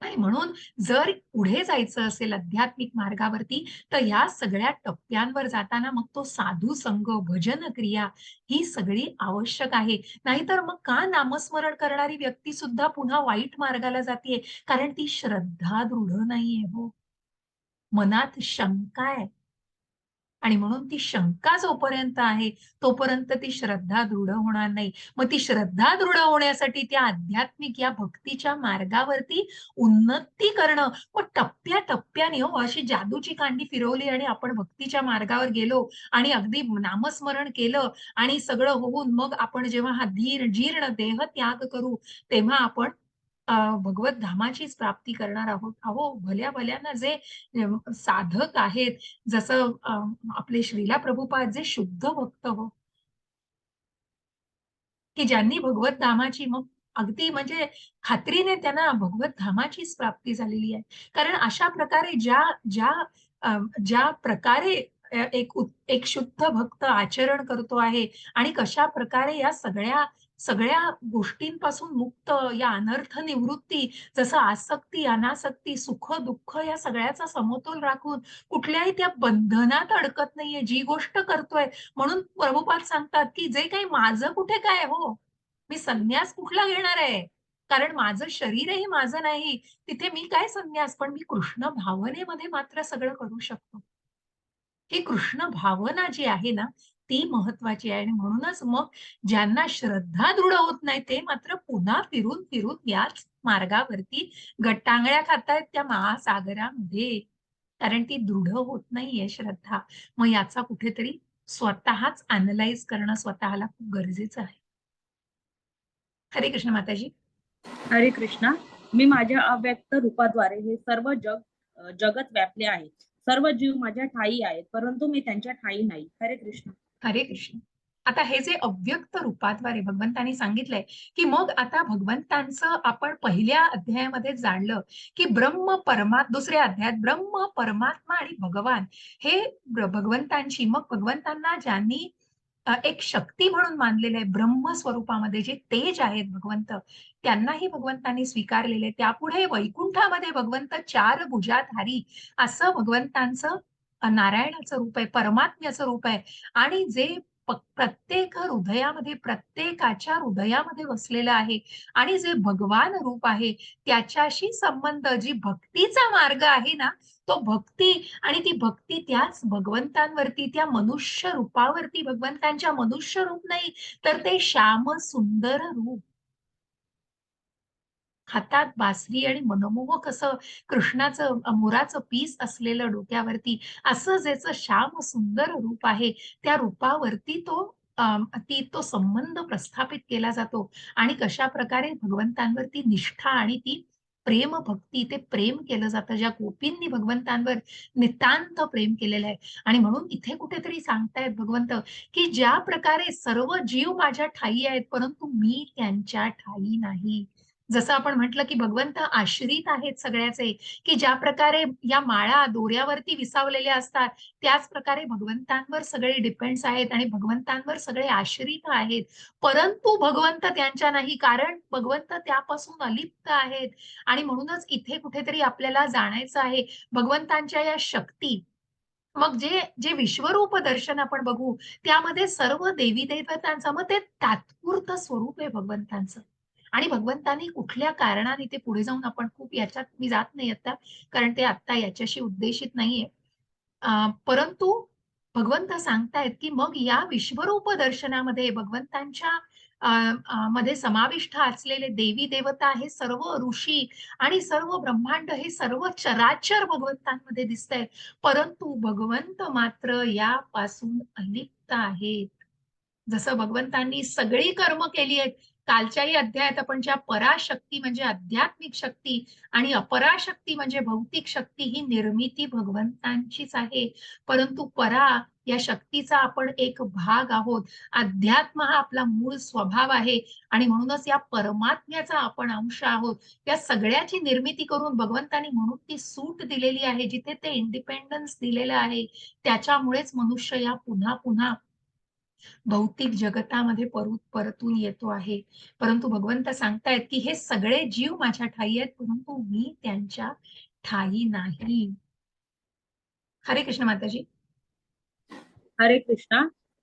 आणि म्हणून जर पुढे जायचं असेल आध्यात्मिक मार्गावरती, तर ह्या सगळ्या टप्प्यांवर जाताना मग तो साधू संग, भजन क्रिया ही सगळी आवश्यक आहे. नाहीतर मग का नामस्मरण करणारी व्यक्ती सुद्धा पुन्हा वाईट मार्गाला जातीये? कारण ती श्रद्धा दृढ नाहीये हो. मनात शंका आहे. आणि म्हणून ती शंका जोपर्यंत आहे, तोपर्यंत ती श्रद्धा दृढ होणार नाही. मग ती श्रद्धा दृढ होण्यासाठी त्या आध्यात्मिक या भक्तीच्या मार्गावरती उन्नती करणं. मग टप्प्या-टप्प्याने हो, अशी जादूची कांडी फिरवली आणि आपण भक्तीच्या मार्गावर गेलो आणि अगदी नामस्मरण केलं आणि सगळं होऊन मग आपण जेव्हा हा जीर्ण देह त्याग करू, तेव्हा आपण अ, भगवत धामाचीच प्राप्ती करणार आहोत. अहो, भल्या-भल्यानं जे साधक आहेत, जसं आपले श्रीला प्रभुपाद जे शुद्ध भक्त हो, की ज्यांनी भगवत धामाची मग अगदी म्हणजे खात्रीने त्यांना भगवत धामाचीच प्राप्ती झालेली आहे. कारण अशा प्रकारे ज्या ज्या ज्या प्रकारे एक शुद्ध भक्त आचरण करतो आहे आणि कशा प्रकारे या सगळ्या सगळ्या गोष्टींपासून मुक्त या अनर्थ निवृत्ती, जसं आसक्ती, अनासक्ती, सुख-दुःख या सगळ्याचा समतोल राखून कुठल्याही त्या बंधनात अडकत नाहीये, जी गोष्ट करतोय. म्हणून प्रभुपाद सांगतात, की जे काही माझं कुठे काय हो, मी संन्यास कुठला घेणार आहे? कारण माझं शरीरही माझं नाही. तिथे मी काय संन्यास? पण मी कृष्ण भावनेमध्ये मात्र सगळं करू शकतो. ही कृष्ण भावना जी आहे ना, ती महत्वाची आहे आणि म्हणूनच मग ज्यांना श्रद्धा दृढ होत नाही, ते मात्र पुन्हा फिरून-फिरून याच मार्गावरती गटांगळ्या खातायत त्या महासागरामध्ये. कारण ती दृढ होत नाहीये श्रद्धा. मग याचा कुठेतरी स्वतःच अॅनलाईज करणं स्वतःला खूप गरजेचं आहे. हरे कृष्ण माताजी. हरे कृष्णा. मी माझ्या अव्यक्त रूपाद्वारे हे सर्व जगत व्यापले आहे. सर्व जीव माझ्या ठायी आहेत, परंतु मी त्यांच्या ठायी नाही. हरे कृष्ण. हरे कृष्ण. आता हे जे अव्यक्त रूपाद्वारे भगवंतांनी सांगितलंय, की मग आता भगवंतांचं आपण पहिल्या अध्यायामध्ये जाणलं, की दुसऱ्या अध्यायात ब्रह्म, परमात्मा आणि भगवान हे भगवंतांची मग भगवंतांना ज्यांनी एक शक्ती म्हणून मानलेलं आहे ब्रह्म स्वरूपामध्ये जे तेज आहेत भगवंत, त्यांनाही भगवंतांनी स्वीकारलेले. त्यापुढे वैकुंठामध्ये भगवंत 4 भुजाधारी असं भगवंतांचं नारायणाचं रूप आहे, परमात्म्याचं रूप आहे आणि जे प्रत्येक हृदयामध्ये, प्रत्येकाच्या हृदयामध्ये वसलेलं आहे आणि जे भगवान रूप आहे, त्याच्याशी संबंध जी भक्तीचा मार्ग आहे ना, तो भक्ती आणि ती भक्ती त्याच भगवंतांवरती, त्या मनुष्य रूपावरती, भगवंतांच्या मनुष्य रूप नाही, तर ते श्याम सुंदर रूप. हातात बासरी आणि मनमोहक असं कृष्णाचं मोराचं पीस असलेलं डोक्यावरती असं ज्याचं श्याम सुंदर रूप आहे, त्या रूपावरती तो ती तो संबंध प्रस्थापित केला जातो आणि कशा प्रकारे भगवंतांवरती निष्ठा आणि ती प्रेम भक्ती ते प्रेम केलं जातं, ज्या गोपींनी भगवंतांवर नितांत प्रेम केलेलं आहे. आणि म्हणून इथे कुठेतरी सांगतायत भगवंत, की ज्या प्रकारे सर्व जीव माझ्या ठायी आहेत, परंतु मी त्यांच्या ठायी नाही. जसं आपण म्हटलं, की भगवंत आश्रित आहेत सगळ्याचे, की ज्या प्रकारे या माळा दोऱ्यावरती विसावलेल्या असतात, त्याच प्रकारे भगवंतांवर सगळे डिपेंड्स आहेत आणि भगवंतांवर सगळे आश्रित आहेत. परंतु भगवंत त्यांच्या नाही, कारण भगवंत त्यापासून अलिप्त आहेत. आणि म्हणूनच इथे कुठेतरी आपल्याला जाणायचं आहे भगवंतांच्या या शक्ती. मग जे जे विश्वरूप दर्शन आपण बघू, त्यामध्ये सर्व देवी-देवतांचं मग ते तात्पुरतं स्वरूप आहे भगवंतांचं. आणि भगवंतांनी कुठल्या कारणाने ते पुढे जाऊन आपण खूप याच्यात मी जात नाही आता, कारण ते आत्ता याच्याशी उद्देशित नाहीये. परंतु भगवंत सांगतायत, की मग या विश्वरूप दर्शनामध्ये भगवंतांच्या अ, मध्ये समाविष्ट असलेले देवी-देवता हे सर्व ऋषी आणि सर्व ब्रह्मांड हे सर्व चराचर भगवंतांमध्ये दिसतंय. परंतु भगवंत मात्र यापासून अलिप्त आहेत. जसं भगवंतांनी सगळी कर्म केली आहेत. कालच्याही अध्यायात आपण ज्या पराशक्ती म्हणजे आध्यात्मिक शक्ती आणि अपराशक्ती म्हणजे भौतिक शक्ती ही निर्मिती भगवंतांचीच आहे. परंतु परा या शक्तीचा आपण एक भाग आहोत. अध्यात्म हा आपला मूळ स्वभाव आहे आणि म्हणूनच या परमात्म्याचा आपण अंश आहोत. या सगळ्याची निर्मिती करून भगवंतांनी म्हणून ती सूट दिलेली आहे. जिथे ते इंडिपेंडन्स दिलेलं आहे, त्याच्यामुळेच मनुष्य या पुन्हा पुन्हा भौतिक जगतामध्ये परतून येतो आहे. परंतु भगवंत सांगतायत, की हे सगळे जीव माझ्या ठायी आहेत, परंतु मी त्यांच्या ठायी नाही. हरे कृष्ण माताजी. हरे कृष्णा.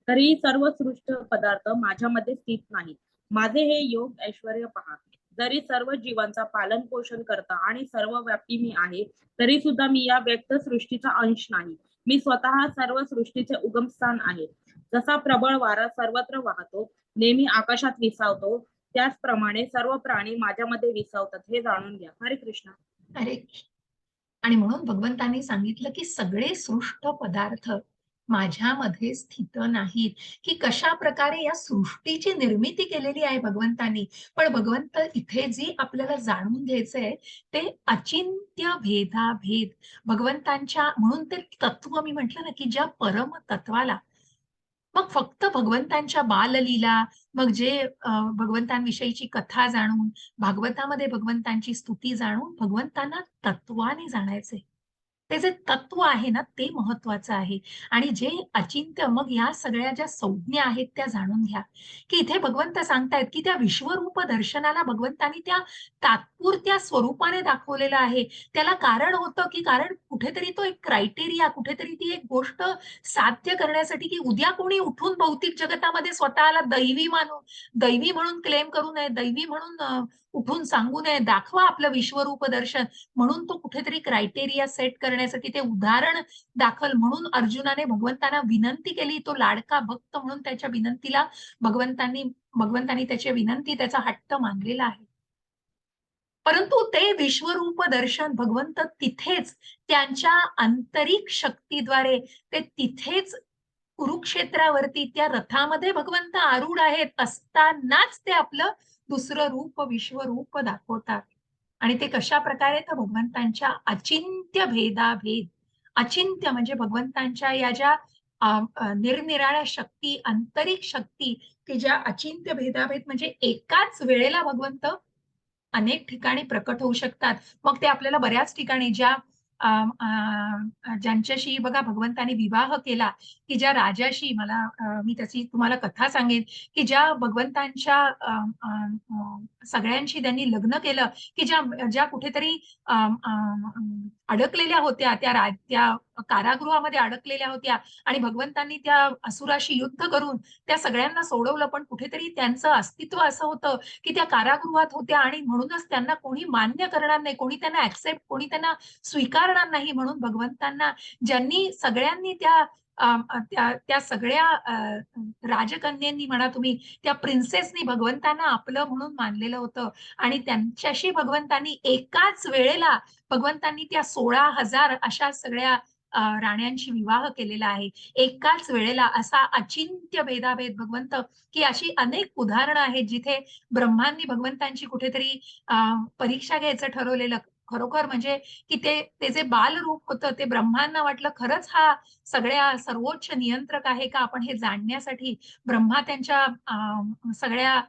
तरी सर्व सृष्ट पदार्थ माझ्यामध्ये स्थित नाहीत. माझे हे योग ऐश्वर्य पहा. जरी सर्व जीवांचा पालन पोषण करता आणि सर्व व्यापी मी आहे, तरी सुद्धा मी या व्यक्त सृष्टीचा अंश नाही. मी स्वतः सर्व सृष्टीचे उगमस्थान आहे. जसा प्रबळ वारा सर्वत्र वाहतो, नेहमी आकाशात विसावतो, त्याचप्रमाणे सर्व प्राणी माझ्यामध्ये विसावतात, हे जाणून घ्या. हरे कृष्णा. हरे कृष्ण. आणि म्हणून भगवंतांनी सांगितलं, की सगळे सृष्ट पदार्थ माझ्यामध्ये स्थित नाहीत, की कशा प्रकारे या सृष्टीची निर्मिती केलेली आहे भगवंतांनी. पण भगवंत इथे जी आपल्याला जाणून घ्यायचंय ते अचिंत्य भेदाभेद भगवंतांच्या, म्हणून ते तत्व मी म्हटलं ना, की ज्या परम तत्वाला मग फक्त भगवंतांच्या बाललीला, मग जे भगवंतांविषयीची कथा जाणून, भागवतामध्ये भगवंतांची स्तुती जाणून भगवंतांना तत्वाने जाणायचे. ते जे तत्व आहे ना, ते महत्वाचं आहे. आणि जे अचिंत्य, मग या सगळ्या ज्या संज्ञा आहेत त्या जाणून घ्या, की इथे भगवंत सांगतायत, की त्या विश्वरूप दर्शनाला भगवंतांनी त्या तात्पुरत्या स्वरूपाने दाखवलेलं आहे. त्याला कारण होतं, की कारण कुठेतरी तो एक क्रायटेरिया, कुठेतरी ती एक गोष्ट साध्य करण्यासाठी, की उद्या कोणी उठून भौतिक जगतामध्ये स्वतःला दैवी म्हणून क्लेम करू नये, दैवी म्हणून उठून सांगू नये, दाखवा आपलं विश्वरूप दर्शन. म्हणून तो कुठेतरी क्रायटेरिया सेट करण्यासाठी ते उदाहरण दाखल म्हणून अर्जुनाने भगवंतांना विनंती केली. तो लाडका भक्त म्हणून त्याच्या विनंतीला भगवंतांनी भगवंतांनी त्याची विनंती, त्याचा हट्ट मानलेला आहे. परंतु ते विश्वरूप दर्शन भगवंत तिथेच त्यांच्या आंतरिक शक्तीद्वारे ते तिथेच कुरुक्षेत्रावरती त्या रथामध्ये भगवंत आरूढ आहेत असतानाच ते आपलं दुसरं रूप विश्वरूप दाखवतात. आणि ते कशा प्रकारे, तर भगवंतांच्या अचिंत्य भेदाभेद. अचिंत्य म्हणजे भगवंतांच्या या ज्या निरनिराळ्या शक्ती, आंतरिक शक्ती, की ज्या अचिंत्य भेदाभेद म्हणजे एकाच वेळेला भगवंत अनेक ठिकाणी प्रकट होऊ शकतात. मग ते आपल्याला बऱ्याच ठिकाणी ज्या ज्यांच्याशी बघा भगवंताने विवाह केला, की ज्या राजाशी मी त्याची तुम्हाला कथा सांगेन, की ज्या भगवंतांच्या सगळ्यांशी त्यांनी लग्न केलं, की ज्या ज्या कुठेतरी अडकलेल्या होत्या, त्या कारागृहामध्ये अडकलेल्या होत्या आणि भगवंतांनी त्या असुराशी युद्ध करून त्या सगळ्यांना सोडवलं. पण कुठेतरी त्यांचं अस्तित्व असं होतं, की त्या कारागृहात होत्या आणि म्हणूनच त्यांना कोणी मान्य करणार नाही, कोणी त्यांना ऍक्सेप्ट, कोणी त्यांना स्वीकारणार नाही. म्हणून भगवंतांना ज्यांनी सगळ्यांनी त्या सगळ्या राजकन्यांनी म्हणा तुम्ही, त्या प्रिन्सेसनी भगवंतांना आपलं म्हणून मानलेलं होतं आणि त्यांच्याशी भगवंतांनी एकाच वेळेला भगवंतांनी त्या 16,000 अशा सगळ्या राण्यांशी विवाह केलेला आहे. एकाच वेळेला असा अचिंत्य भेदाभेद भगवंत, की अशी अनेक उदाहरणं आहेत जिथे ब्रह्मांनी भगवंतांची कुठेतरी परीक्षा घ्यायचं ठरवलेलं. खरोखर म्हणजे की ते जे बालरूप होतं ते ब्रह्मांना वाटलं खरंच हा सगळ्या सर्वोच्च नियंत्रक आहे का, आपण हे जाणण्यासाठी ब्रह्मा त्यांच्या सगळ्या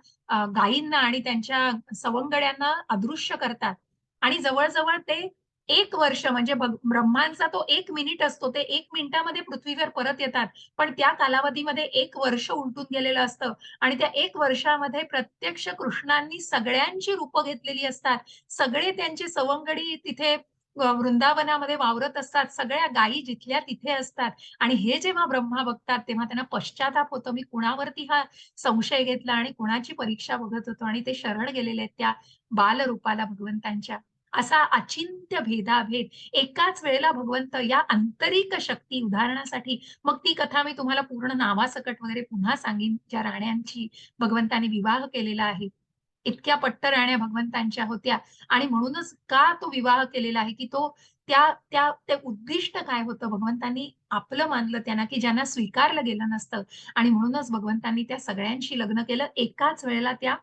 गायींना आणि त्यांच्या सवंगड्यांना अदृश्य करतात आणि जवळ ते 1 वर्ष म्हणजे ब्रह्मांचा तो 1 मिनिट असतो, ते 1 मिनिटामध्ये पृथ्वीवर परत येतात. पण त्या कालावधीमध्ये 1 वर्ष उलटून गेलेलं असतं आणि त्या 1 वर्षामध्ये प्रत्यक्ष कृष्णांनी सगळ्यांची रूपं घेतलेली असतात. सगळे त्यांचे सवंगडी तिथे वृंदावनामध्ये वावरत असतात. सगळ्या गायी जिथल्या तिथे असतात आणि हे जेव्हा ब्रह्मा बघतात तेव्हा त्यांना पश्चाताप होतो. मी कुणावरती हा संशय घेतला आणि कुणाची परीक्षा बघत होतो आणि ते शरण गेलेले आहेत त्या बालरूपाला भगवंतांच्या. असा अचिंत्य भेदाभेद एकाच वेळेला भगवंत या आंतरिक शक्ती उदाहरणासाठी, मग ती कथा मी तुम्हाला पूर्ण नावासकट वगैरे पुन्हा सांगीन, ज्या राण्यांची भगवंतांनी विवाह केलेला आहे. इतक्या पट्ट राण्या भगवंतांच्या होत्या आणि म्हणूनच का तो विवाह केलेला आहे, की तो ते उद्दिष्ट काय होतं भगवंतांनी आपलं मानलं त्यांना, की ज्यांना स्वीकारलं गेलं नसतं आणि म्हणूनच भगवंतांनी त्या सगळ्यांशी लग्न केलं एकाच वेळेला. त्या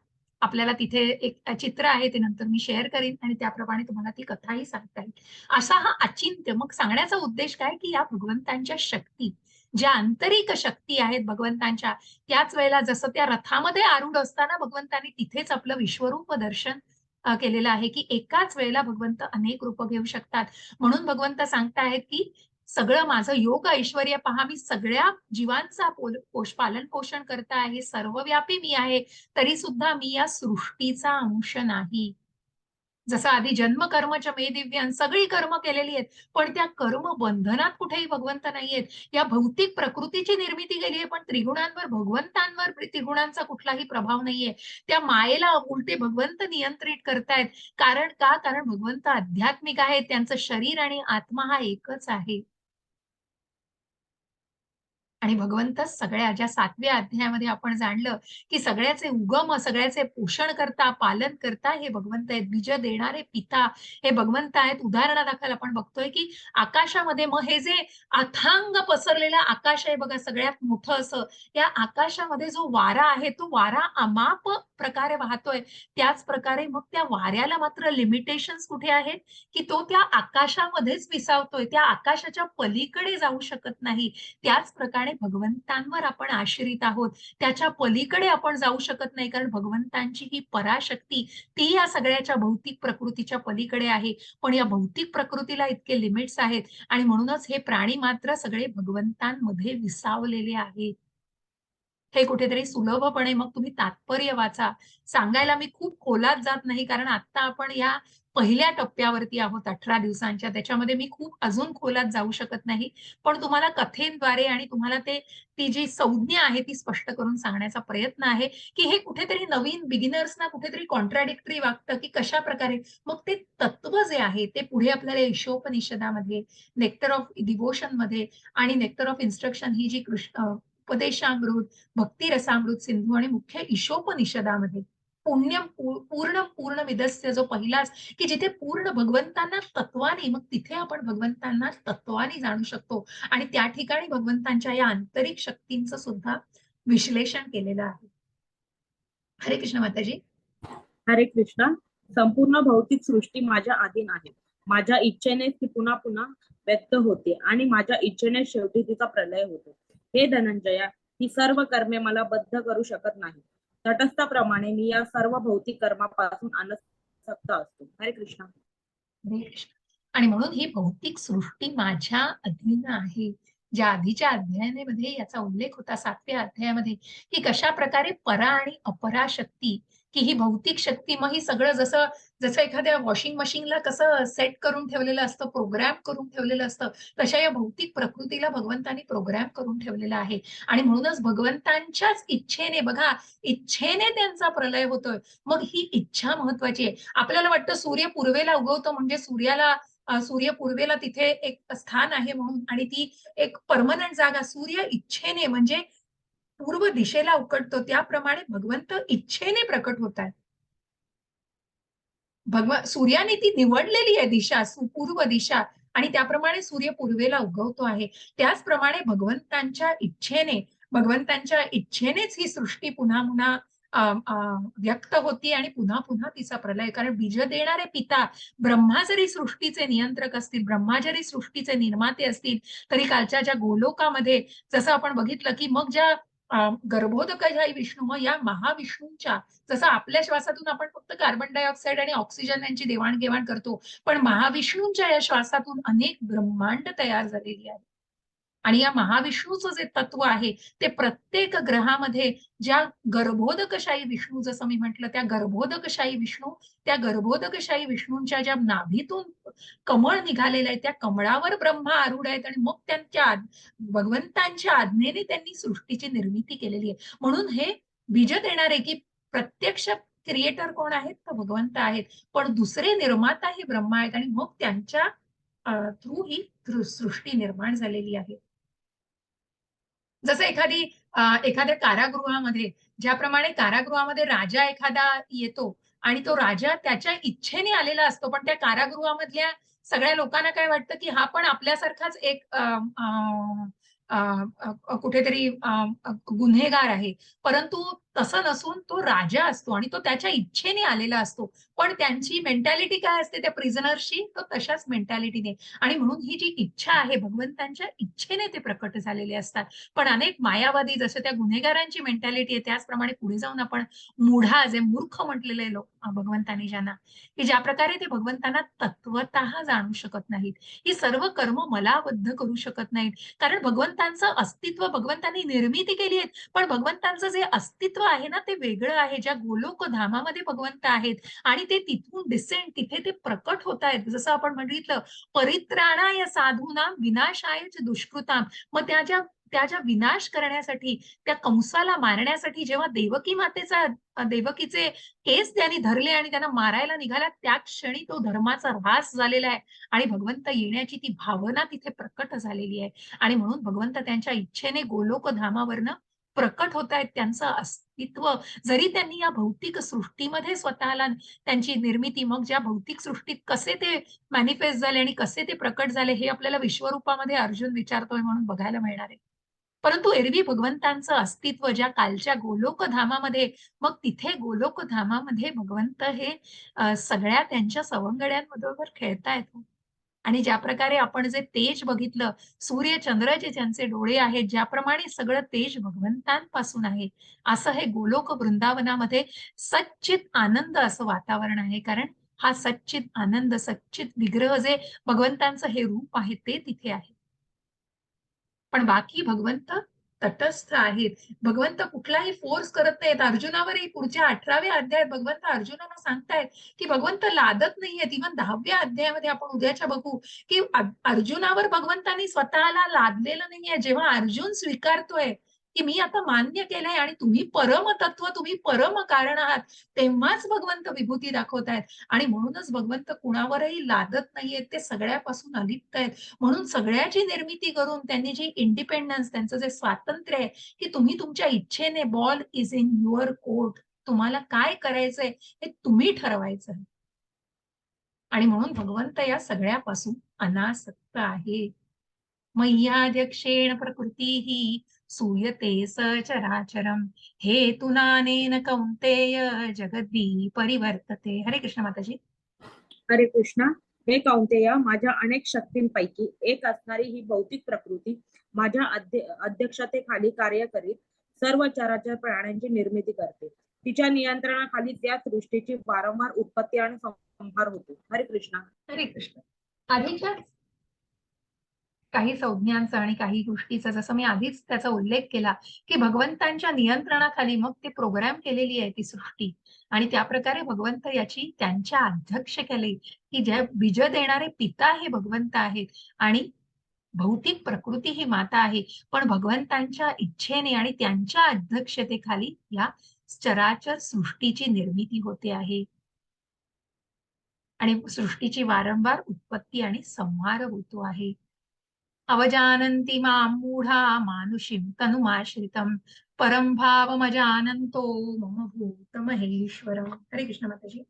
आपल्याला तिथे एक चित्र आहे, ते नंतर मी शेअर करीन आणि त्याप्रमाणे तुम्हाला ती कथाही सांगता येईल. असा हा अचिंत्य, मग सांगण्याचा उद्देश काय, की या भगवंतांच्या शक्ती, ज्या आंतरिक शक्ती आहेत भगवंतांच्या, त्याच वेळेला जसं त्या रथामध्ये आरूढ असताना भगवंतांनी तिथेच आपलं विश्वरूप दर्शन केलेलं आहे, की एकाच वेळेला भगवंत अनेक रूपं घेऊ शकतात. म्हणून भगवंत सांगताहेत, की सगळं माझं योग ऐश्वर्य पहा, मी सगळ्या जीवांचा पालन पोषण करता आहे, सर्वव्यापी मी आहे, तरी सुद्धा मी या सृष्टीचा अंश नाही. जसं आधी जन्म कर्मच मे दिव्यान, सगळी कर्म केलेली आहेत, पण त्या कर्म बंधनात कुठेही भगवंत नाहीयेत. या भौतिक प्रकृतीची निर्मिती केली आहे, पण त्रिगुणांवर भगवंतांवर त्रिगुणांचा कुठलाही प्रभाव नाहीये. त्या मायेला उलटे भगवंत नियंत्रित करतायत. कारण का? कारण भगवंत आध्यात्मिक आहेत. त्यांचं शरीर आणि आत्मा हा एकच आहे. आणि भगवंतच सगळ्या, ज्या 7व्या अध्यायामध्ये आपण जाणलं, की सगळ्याचे उगम, सगळ्याचे पोषण करता, पालन करता हे भगवंत आहेत. बीज देणारे पिता हे भगवंत आहेत. उदाहरणादाखल आपण बघतोय, की आकाशामध्ये मग हे जे अथांग पसरलेलं आकाश आहे बघा, सगळ्यात मोठं असं, या आकाशामध्ये जो वारा आहे, तो वारा अमाप प्रकारे वाहतोय. त्याच प्रकारे मग त्या वाऱ्याला मात्र लिमिटेशन्स कुठे आहेत, की तो त्या आकाशामध्येच विसावतोय. त्या आकाशाच्या पलीकडे जाऊ शकत नाही. त्याच प्रकारे भगवंतांवर आपण आश्रित आहोत. त्याच्या पलीकडे आपण जाऊ शकत नाही, कारण भगवंतांची ही पराशक्ती, ती या सगळ्याच्या भौतिक प्रकृतीच्या पलीकडे आहे. पण या भौतिक प्रकृतीला इतके लिमिट्स आहेत आणि म्हणूनच हे प्राणी मात्र सगळे भगवंतांमध्ये विसावलेले आहेत. हे कुठेतरी सुलभपणे मग तुम्ही तात्पर्य वाचा. सांगायला मी खूप खोलात जात नाही, कारण आता आपण या पहिल्या टप्प्यावरती आहोत 18 दिवसांच्या. त्याच्यामध्ये मी खूप अजून खोलात जाऊ शकत नाही. पण तुम्हाला कथेद्वारे आणि तुम्हाला ती जी संज्ञा आहे ती स्पष्ट करून सांगण्याचा प्रयत्न आहे, की हे कुठेतरी नवीन बिगिनर्सना कुठेतरी कॉन्ट्राडिक्टरी वाटतं, की कशाप्रकारे. मग ते तत्व जे आहे ते पुढे आपल्याला ईशोपनिषदामध्ये, नेक्टर ऑफ डिव्होशनमध्ये आणि नेक्टर ऑफ इन्स्ट्रक्शन ही जी उपदेशामृत, भक्ती रसामृत सिंधू आणि मुख्य ईशोपनिषदामध्ये पूर्ण पूर्ण विदस्य जो पहिलाच, की जिथे पूर्ण भगवंतांना तत्वाने, मग तिथे आपण भगवंतांना तत्वाने जाणू शकतो आणि त्या ठिकाणी भगवंतांच्या या आंतरिक शक्तींचं सुद्धा विश्लेषण केलेलं आहे. हरे कृष्ण माताजी. हरे कृष्णा. संपूर्ण भौतिक सृष्टी माझ्या अधीन आहे. माझ्या इच्छेने ती पुन्हा पुन्हा व्यक्त होते आणि माझ्या इच्छेने शेवटी तिचा प्रलय होतो. हे धनंजया, ही सर्व कर्मे मला बद्ध करू शकत नाही. तटस्थाप्रमाणे मी या सर्व भौतिक कर्मापासून अनसक्त असतो. हरे कृष्णा. हरे कृष्ण. आणि म्हणून ही भौतिक सृष्टी माझ्या अधीन आहे. ज्या आधीच्या अध्यायामध्ये याचा उल्लेख होता 7व्या अध्यायामध्ये, की कशा प्रकारे परा आणि अपरा शक्ती, की ही भौतिक शक्ती, मग ही सगळं जसं जसं एखाद्या वॉशिंग मशीनला कसं सेट करून ठेवलेलं असतं, प्रोग्राम करून ठेवलेलं असतं, तशा या भौतिक प्रकृतीला भगवंतांनी प्रोग्राम करून ठेवलेला आहे. आणि म्हणूनच भगवंतांच्याच इच्छेने बघा, इच्छेने त्यांचा प्रलय होतोय. मग ही इच्छा महत्वाची आहे. आपल्याला वाटतं सूर्य पूर्वेला उगवतो म्हणजे सूर्य पूर्वेला तिथे एक स्थान आहे म्हणून, आणि ती एक परमनंट जागा. सूर्य इच्छेने म्हणजे पूर्व दिशेला उकडतो, त्याप्रमाणे भगवंत इच्छेने प्रकट होतात. सूर्याने ती निवडलेली आहे दिशा, पूर्व दिशा, आणि त्याप्रमाणे सूर्य पूर्वेला उगवतो आहे. त्याचप्रमाणे भगवंतांच्या इच्छेनेच ही सृष्टी पुन्हा पुन्हा व्यक्त होती आणि पुन्हा पुन्हा तिचा प्रलय. कारण बीज देणारे पिता ब्रह्मा जरी सृष्टीचे नियंत्रक असतील, ब्रह्मा जरी सृष्टीचे निर्माते असतील, तरी कालच्या ज्या गोलोकामध्ये जसं आपण बघितलं की मग ज्या गर्भोदक ह्या विष्णू, मग या महाविष्णूंच्या, जसं आपल्या श्वासातून आपण फक्त कार्बन डायऑक्साईड आणि ऑक्सिजन यांची देवाणघेवाण करतो, पण महाविष्णूंच्या या श्वासातून अनेक ब्रह्मांड तयार झालेली आहे. आणि या महाविष्णूचं जे तत्व आहे ते प्रत्येक ग्रहामध्ये ज्या गर्भोदकशाही विष्णू, जसं मी म्हटलं, त्या गर्भोदकशाही विष्णूंच्या ज्या नाभीतून कमळ निघालेलं आहे, त्या कमळावर ब्रह्मा आरूढ आहेत आणि मग भगवंतांच्या आज्ञेने त्यांनी सृष्टीची निर्मिती केलेली आहे. म्हणून हे बीज देणारे की प्रत्यक्ष क्रिएटर कोण आहेत तर भगवंत आहेत, पण दुसरे निर्माता हे ब्रह्मा आहेत आणि मग त्यांच्या थ्रू ही सृष्टी निर्माण झालेली आहे. जसं एखाद्या कारागृहामध्ये, ज्याप्रमाणे कारागृहामध्ये राजा एखादा येतो आणि तो राजा त्याच्या इच्छेने आलेला असतो, पण त्या कारागृहामधल्या सगळ्या लोकांना काय वाटतं की हा पण आपल्यासारखाच एक कुठेतरी गुन्हेगार आहे. परंतु तसं नसून तो राजा असतो आणि तो त्याच्या इच्छेने आलेला असतो. पण त्यांची मेंटॅलिटी काय असते त्या प्रिझनरशी, तो तशाच मेंटॅलिटीने. आणि म्हणून ही जी इच्छा आहे, भगवंतांच्या इच्छेने ते प्रकट झालेले असतात. पण अनेक मायावादी, जसं त्या गुन्हेगारांची मेंटॅलिटी आहे, त्याचप्रमाणे पुढे जाऊन आपण मूढा, जे मूर्ख म्हटलेले लोक भगवंतांनी ज्यांना, की ज्या प्रकारे ते भगवंतांना तत्वतः जाणू शकत नाहीत, ही सर्व कर्म मला बद्ध करू शकत नाहीत. कारण भगवंतांचं अस्तित्व, भगवंतांनी निर्मिती केली आहे, पण भगवंतांचं जे अस्तित्व आहे ना ते वेगळं आहे. ज्या गोलोक धामामध्ये भगवंत आहेत आणि ते तिथून तिथे ते प्रकट होत आहेत. जसं आपण म्हटलं, परित्राणाय साधूनाम विनाशाय च दुष्कृताम. मग त्या ज्या विनाश करण्यासाठी, त्या कंसाला मारण्यासाठी जेव्हा देवकीचे केस त्यांनी धरले आणि त्यांना मारायला निघाला, त्या क्षणी तो धर्माचा ऱ्हास झालेला आहे आणि भगवंत येण्याची ती भावना तिथे प्रकट झालेली आहे. आणि म्हणून भगवंत त्यांच्या इच्छेने गोलोक धामावरनं प्रकट होत आहेत. त्यांचं अस्तित्व, जरी त्यांनी या भौतिक सृष्टीमध्ये स्वतःला त्यांची निर्मिती, मग ज्या भौतिक सृष्टीत कसे ते मॅनिफेस्ट झाले आणि कसे ते प्रकट झाले, हे आपल्याला विश्वरूपामध्ये अर्जुन विचारतोय म्हणून बघायला मिळणार आहे. परंतु एरवी भगवंतांचं अस्तित्व ज्या कालच्या गोलोक धामामध्ये, मग तिथे गोलोक धामामध्ये भगवंत हे सगळ्या त्यांच्या सवंगड्यांबरोबर खेळतायत. आणि ज्या प्रकारे आपण जे तेज बघितलं, सूर्य चंद्र जे ज्यांचे डोळे आहेत, ज्याप्रमाणे सगळं तेज भगवंतांपासून आहे, असं हे गोलोक वृंदावनामध्ये सच्चित आनंद असं वातावरण आहे. कारण हा सच्चित आनंद, सच्चित विग्रह जे भगवंतांचं हे रूप आहे ते तिथे आहे. पण बाकी भगवंत तटस्थ आहेत. भगवंत कुठलाही फोर्स करत नाहीत. अर्जुनावरही पुढच्या 18व्या अध्यायात भगवंत अर्जुनाला सांगतायत की भगवंत लादत नाहीयेत. इव्हन 10व्या अध्यायामध्ये आपण उद्याच्या बघू की अर्जुनावर भगवंतांनी स्वतःला लादलेलं नाहीये. जेव्हा अर्जुन स्वीकारतोय की मी आता मान्य केलंय आणि तुम्ही परमतत्व, तुम्ही परम कारण आहात, तेव्हाच भगवंत विभूती दाखवतायत. आणि म्हणूनच भगवंत कुणावरही लादत नाहीयेत, ते सगळ्यापासून अलिप्त आहेत. म्हणून सगळ्याची निर्मिती करून त्यांनी जी इंडिपेंडन्स, त्यांचं जे स्वातंत्र्य आहे की तुम्ही तुमच्या इच्छेने, ball is in your court, तुम्हाला काय करायचंय हे तुम्ही ठरवायचं. आणि म्हणून भगवंत या सगळ्यापासून अनासक्त आहे. मय्याध्यक्षेण प्रकृतीः सूयते सचराचरम हेतुनानेन कौन्तेय जगद्दी परिवर्तते. हरे कृष्ण माताजी. हरे कृष्णा. हे कौंतेया, माझ्या अनेक शक्तींपैकी एक असणारी ही भौतिक प्रकृती माझ्या अध्यक्षतेखाली कार्य करीत सर्व चराचर प्राण्यांची निर्मिती करते. तिच्या नियंत्रणाखाली त्या सृष्टीची वारंवार उत्पत्ती आणि संहार होतो. हरे कृष्णा. हरे कृष्ण. आधीच्या काही संज्ञांचा आणि काही गोष्टीचा, जसं मी आधीच त्याचा उल्लेख केला की भगवंतांच्या नियंत्रणाखाली मग ते प्रोग्राम केलेली आहे ती सृष्टी. आणि त्या प्रकारे भगवंत याची त्यांच्या अध्यक्ष केले की ज्या बीज देणारे पिता हे भगवंत आहेत आणि भौतिक प्रकृती ही माता आहे. पण भगवंतांच्या इच्छेने आणि त्यांच्या अध्यक्षतेखाली या चराचर सृष्टीची निर्मिती होते आहे आणि सृष्टीची वारंवार उत्पत्ती आणि संहार होतो आहे. अवजानन्ति मां मूढा मानुषीं तनुमाश्रितं परं भावमजानन्तो मम भूत महेश्वरम. हरे कृष्ण माताजी.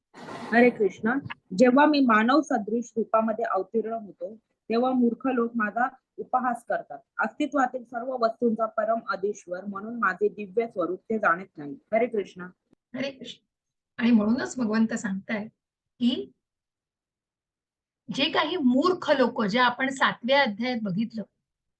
हरे कृष्णा. जेव्हा मी मानव सदृश रूपामध्ये अवतीर्ण होतो तेव्हा मूर्ख लोक माझा उपहास करतात. अस्तित्वातील सर्व वस्तूंचा परम अधीश्वर म्हणून माझे दिव्य स्वरूप ते जाणत नाही. हरे कृष्ण. हरे कृष्ण. आणि म्हणूनच भगवंत सांगतायत की जे काही मूर्ख लोक, जे आपण 7व्या अध्यायात बघितलं,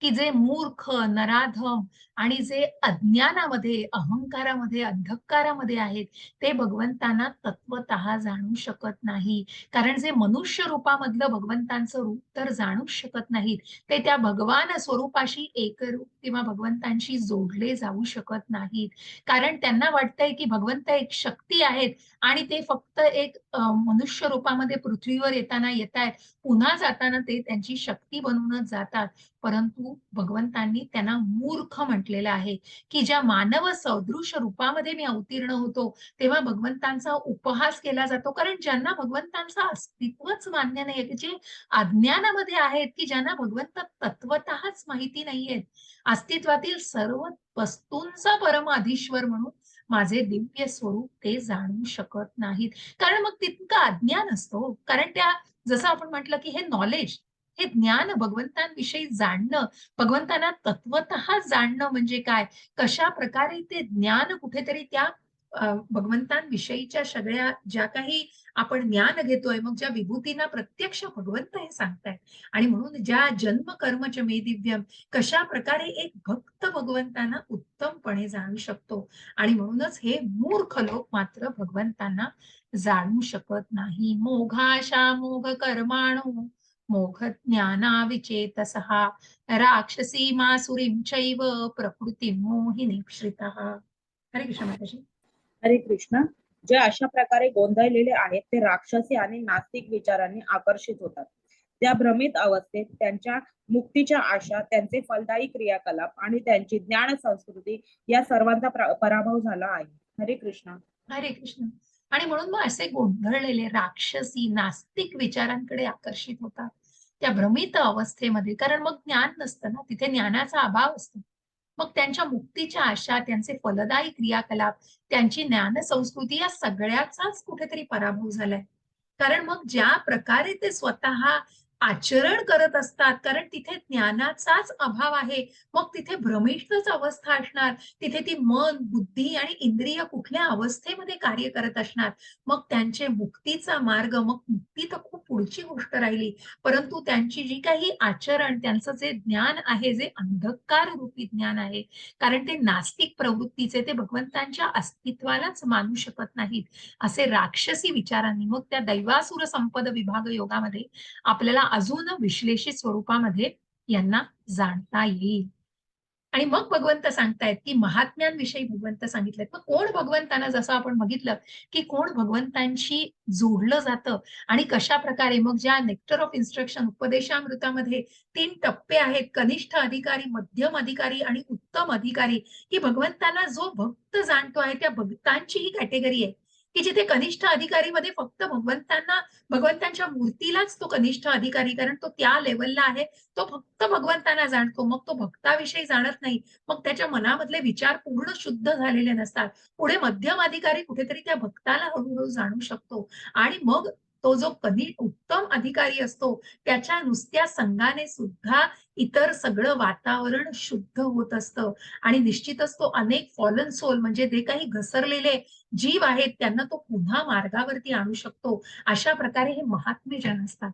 की जे मूर्ख, नराधम आणि जे अज्ञानामध्ये, अहंकारामध्ये, अंधकारामध्ये आहेत, ते भगवंतांना तत्वतः जाणू शकत नाही. कारण जे मनुष्य रूपामधलं भगवंतांचं रूप तर जाणूच शकत नाहीत. ते त्या भगवान स्वरूपाशी एकरूप किंवा भगवंतांशी जोडले जाऊ शकत नाहीत. कारण त्यांना वाटतंय की भगवंत एक शक्ती आहेत आणि ते फक्त एक मनुष्य रूपामध्ये पृथ्वीवर येताना येतायत, पुन्हा जाताना ते त्यांची शक्ती बनूनच जातात. परंतु भगवंतांनी त्यांना मूर्ख म्हटलेलं आहे, की ज्या मानव सदृश रूपामध्ये मी अवतीर्ण होतो, तेव्हा भगवंतांचा उपहास केला जातो. कारण ज्यांना भगवंतांचं अस्तित्वच मान्य नाहीये, की जे अज्ञानामध्ये आहेत, की ज्यांना भगवंत तत्वतःच माहिती नाहीयेत, अस्तित्वातील सर्व वस्तूंचा परम अधीश्वर म्हणून माझे दिव्य स्वरूप ते जाणू शकत नाहीत. कारण मग तितकं अज्ञान असतो. कारण त्या, जसं आपण म्हटलं, की हे नॉलेज, हे ज्ञान भगवंतांविषयी जाणणं, भगवंतांना तत्वतः जाणणं म्हणजे काय? कशा प्रकारे ते ज्ञान कुठेतरी त्या भगवंतांविषयीच्या सगळ्या ज्या काही आपण ज्ञान घेतोय, मग ज्या विभूतींना प्रत्यक्ष भगवंत हे सांगतायत. आणि म्हणून ज्या जन्म कर्म च मे दिव्यम, कशा प्रकारे एक भक्त भगवंतांना उत्तमपणे जाणू शकतो. आणि म्हणूनच हे मूर्ख लोक मात्र भगवंतांना जाणू शकत नाही. मोघाशा मोघ कर्माणो मोघ ज्ञानाविचेतसः राक्षसी मासुरीं चैव प्रकृतीं मोहिनीं श्रितः. हरे कृष्ण माताजी. हरे कृष्ण. जे अशा प्रकारे गोंधळलेले आहेत ते राक्षसी आणि नास्तिक विचारांनी आकर्षित होतात. त्या भ्रमित अवस्थेत त्यांच्या मुक्तीच्या आशा, त्यांचे फलदायी क्रियाकलाप आणि त्यांची ज्ञान संस्कृती या सर्वांचा पराभव झाला आहे. हरे कृष्ण. हरे कृष्ण. आणि म्हणून मग असे गोंधळलेले राक्षसी नास्तिक विचारांकडे आकर्षित होतात त्या भ्रमित अवस्थेमध्ये. कारण मग ज्ञान नसतं ना, तिथे ज्ञानाचा अभाव असतो. मग त्यांच्या मुक्तीच्या आशा, त्यांचे फलदायी क्रियाकलाप, त्यांची ज्ञान संस्कृती या सगळ्याचाच कुठेतरी पराभव झालाय. कारण मग ज्या प्रकारे ते स्वतः आचरण करत असतात, कारण तिथे ज्ञानाचाच अभाव आहे, मग तिथे भ्रमिष्टच अवस्था असणार. तिथे ती मन, बुद्धी आणि इंद्रिय कुठल्या अवस्थेमध्ये कार्य करत असणार. मग त्यांचे मुक्तीचा मार्ग, मग मुक्ती तर खूप पुढची गोष्ट राहिली, परंतु त्यांची जी काही आचरण, त्यांचं जे ज्ञान आहे, जे अंधकार रूपी ज्ञान आहे, कारण ते नास्तिक प्रवृत्तीचे, ते भगवंतांच्या अस्तित्वालाच मानू शकत नाहीत. असे राक्षसी विचारांनी मग त्या दैवासुर संपद विभाग योगामध्ये आपल्याला अजून विश्लेषित स्वरूपामध्ये यांना जाणता येईल. आणि मग भगवंत सांगतायत की महात्म्यांविषयी भगवंत सांगितलेत. मग कोण भगवंतांना, जसं आपण बघितलं की कोण भगवंतांशी जोडलं जातं आणि कशा प्रकारे, मग ज्या नेक्टर ऑफ इन्स्ट्रक्शन उपदेशामृतामध्ये 3 टप्पे आहेत, कनिष्ठ अधिकारी, मध्यम अधिकारी आणि उत्तम अधिकारी, की भगवंतांना जो भक्त जाणतो आहे त्या भक्तांची ही कॅटेगरी आहे, की जिथे कनिष्ठ अधिकारीमध्ये फक्त भगवंतांच्या मूर्तीलाच तो कनिष्ठ अधिकारी, कारण तो त्या लेवलला आहे, तो फक्त भगवंतांना जाणतो. मग तो भक्ताविषयी जाणत नाही. मग त्याच्या मनामधले विचार पूर्ण शुद्ध झालेले नसतात. पुढे मध्यम अधिकारी कुठेतरी त्या भक्ताला हळूहळू जाणू शकतो. आणि मग तो जो कधी उत्तम अधिकारी असतो, त्याच्या नुसत्या संगाने सुद्धा इतर सगळं वातावरण शुद्ध होत असतं. आणि निश्चितच तो अनेक फॉलन सोल, म्हणजे जे काही घसरलेले जीव आहेत, त्यांना तो पुन्हा मार्गावरती आणू शकतो. अशा प्रकारे हे महात्मे जन असतात,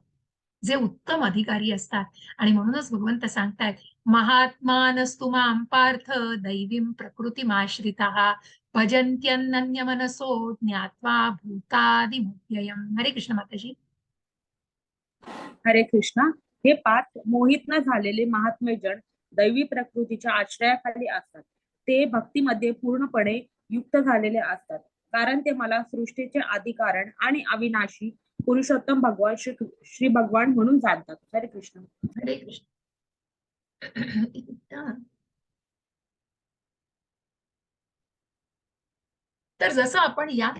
जे उत्तम अधिकारी असतात. आणि म्हणूनच भगवंत सांगतायत, महात्मानस्तु मां पार्थ दैवीं प्रकृतिमाश्रिताः भजन्त्यनन्य मनसो ज्ञात्वा भूतादिमुक्त्ययम्. हरे कृष्ण माताजी. हरे कृष्णा. हे 5 मोहित न झालेले महात्मे जन दैवी प्रकृतीच्या आश्रयाखाली असतात. ते भक्तीमध्ये पूर्णपणे युक्त झालेले असतात, कारण ते मला सृष्टीचे आदिकारण आणि अविनाशी पुरुषोत्तम भगवान श्री भगवान म्हणून जाणतात. हरे कृष्ण. हरे कृष्ण. तर जसं आपण या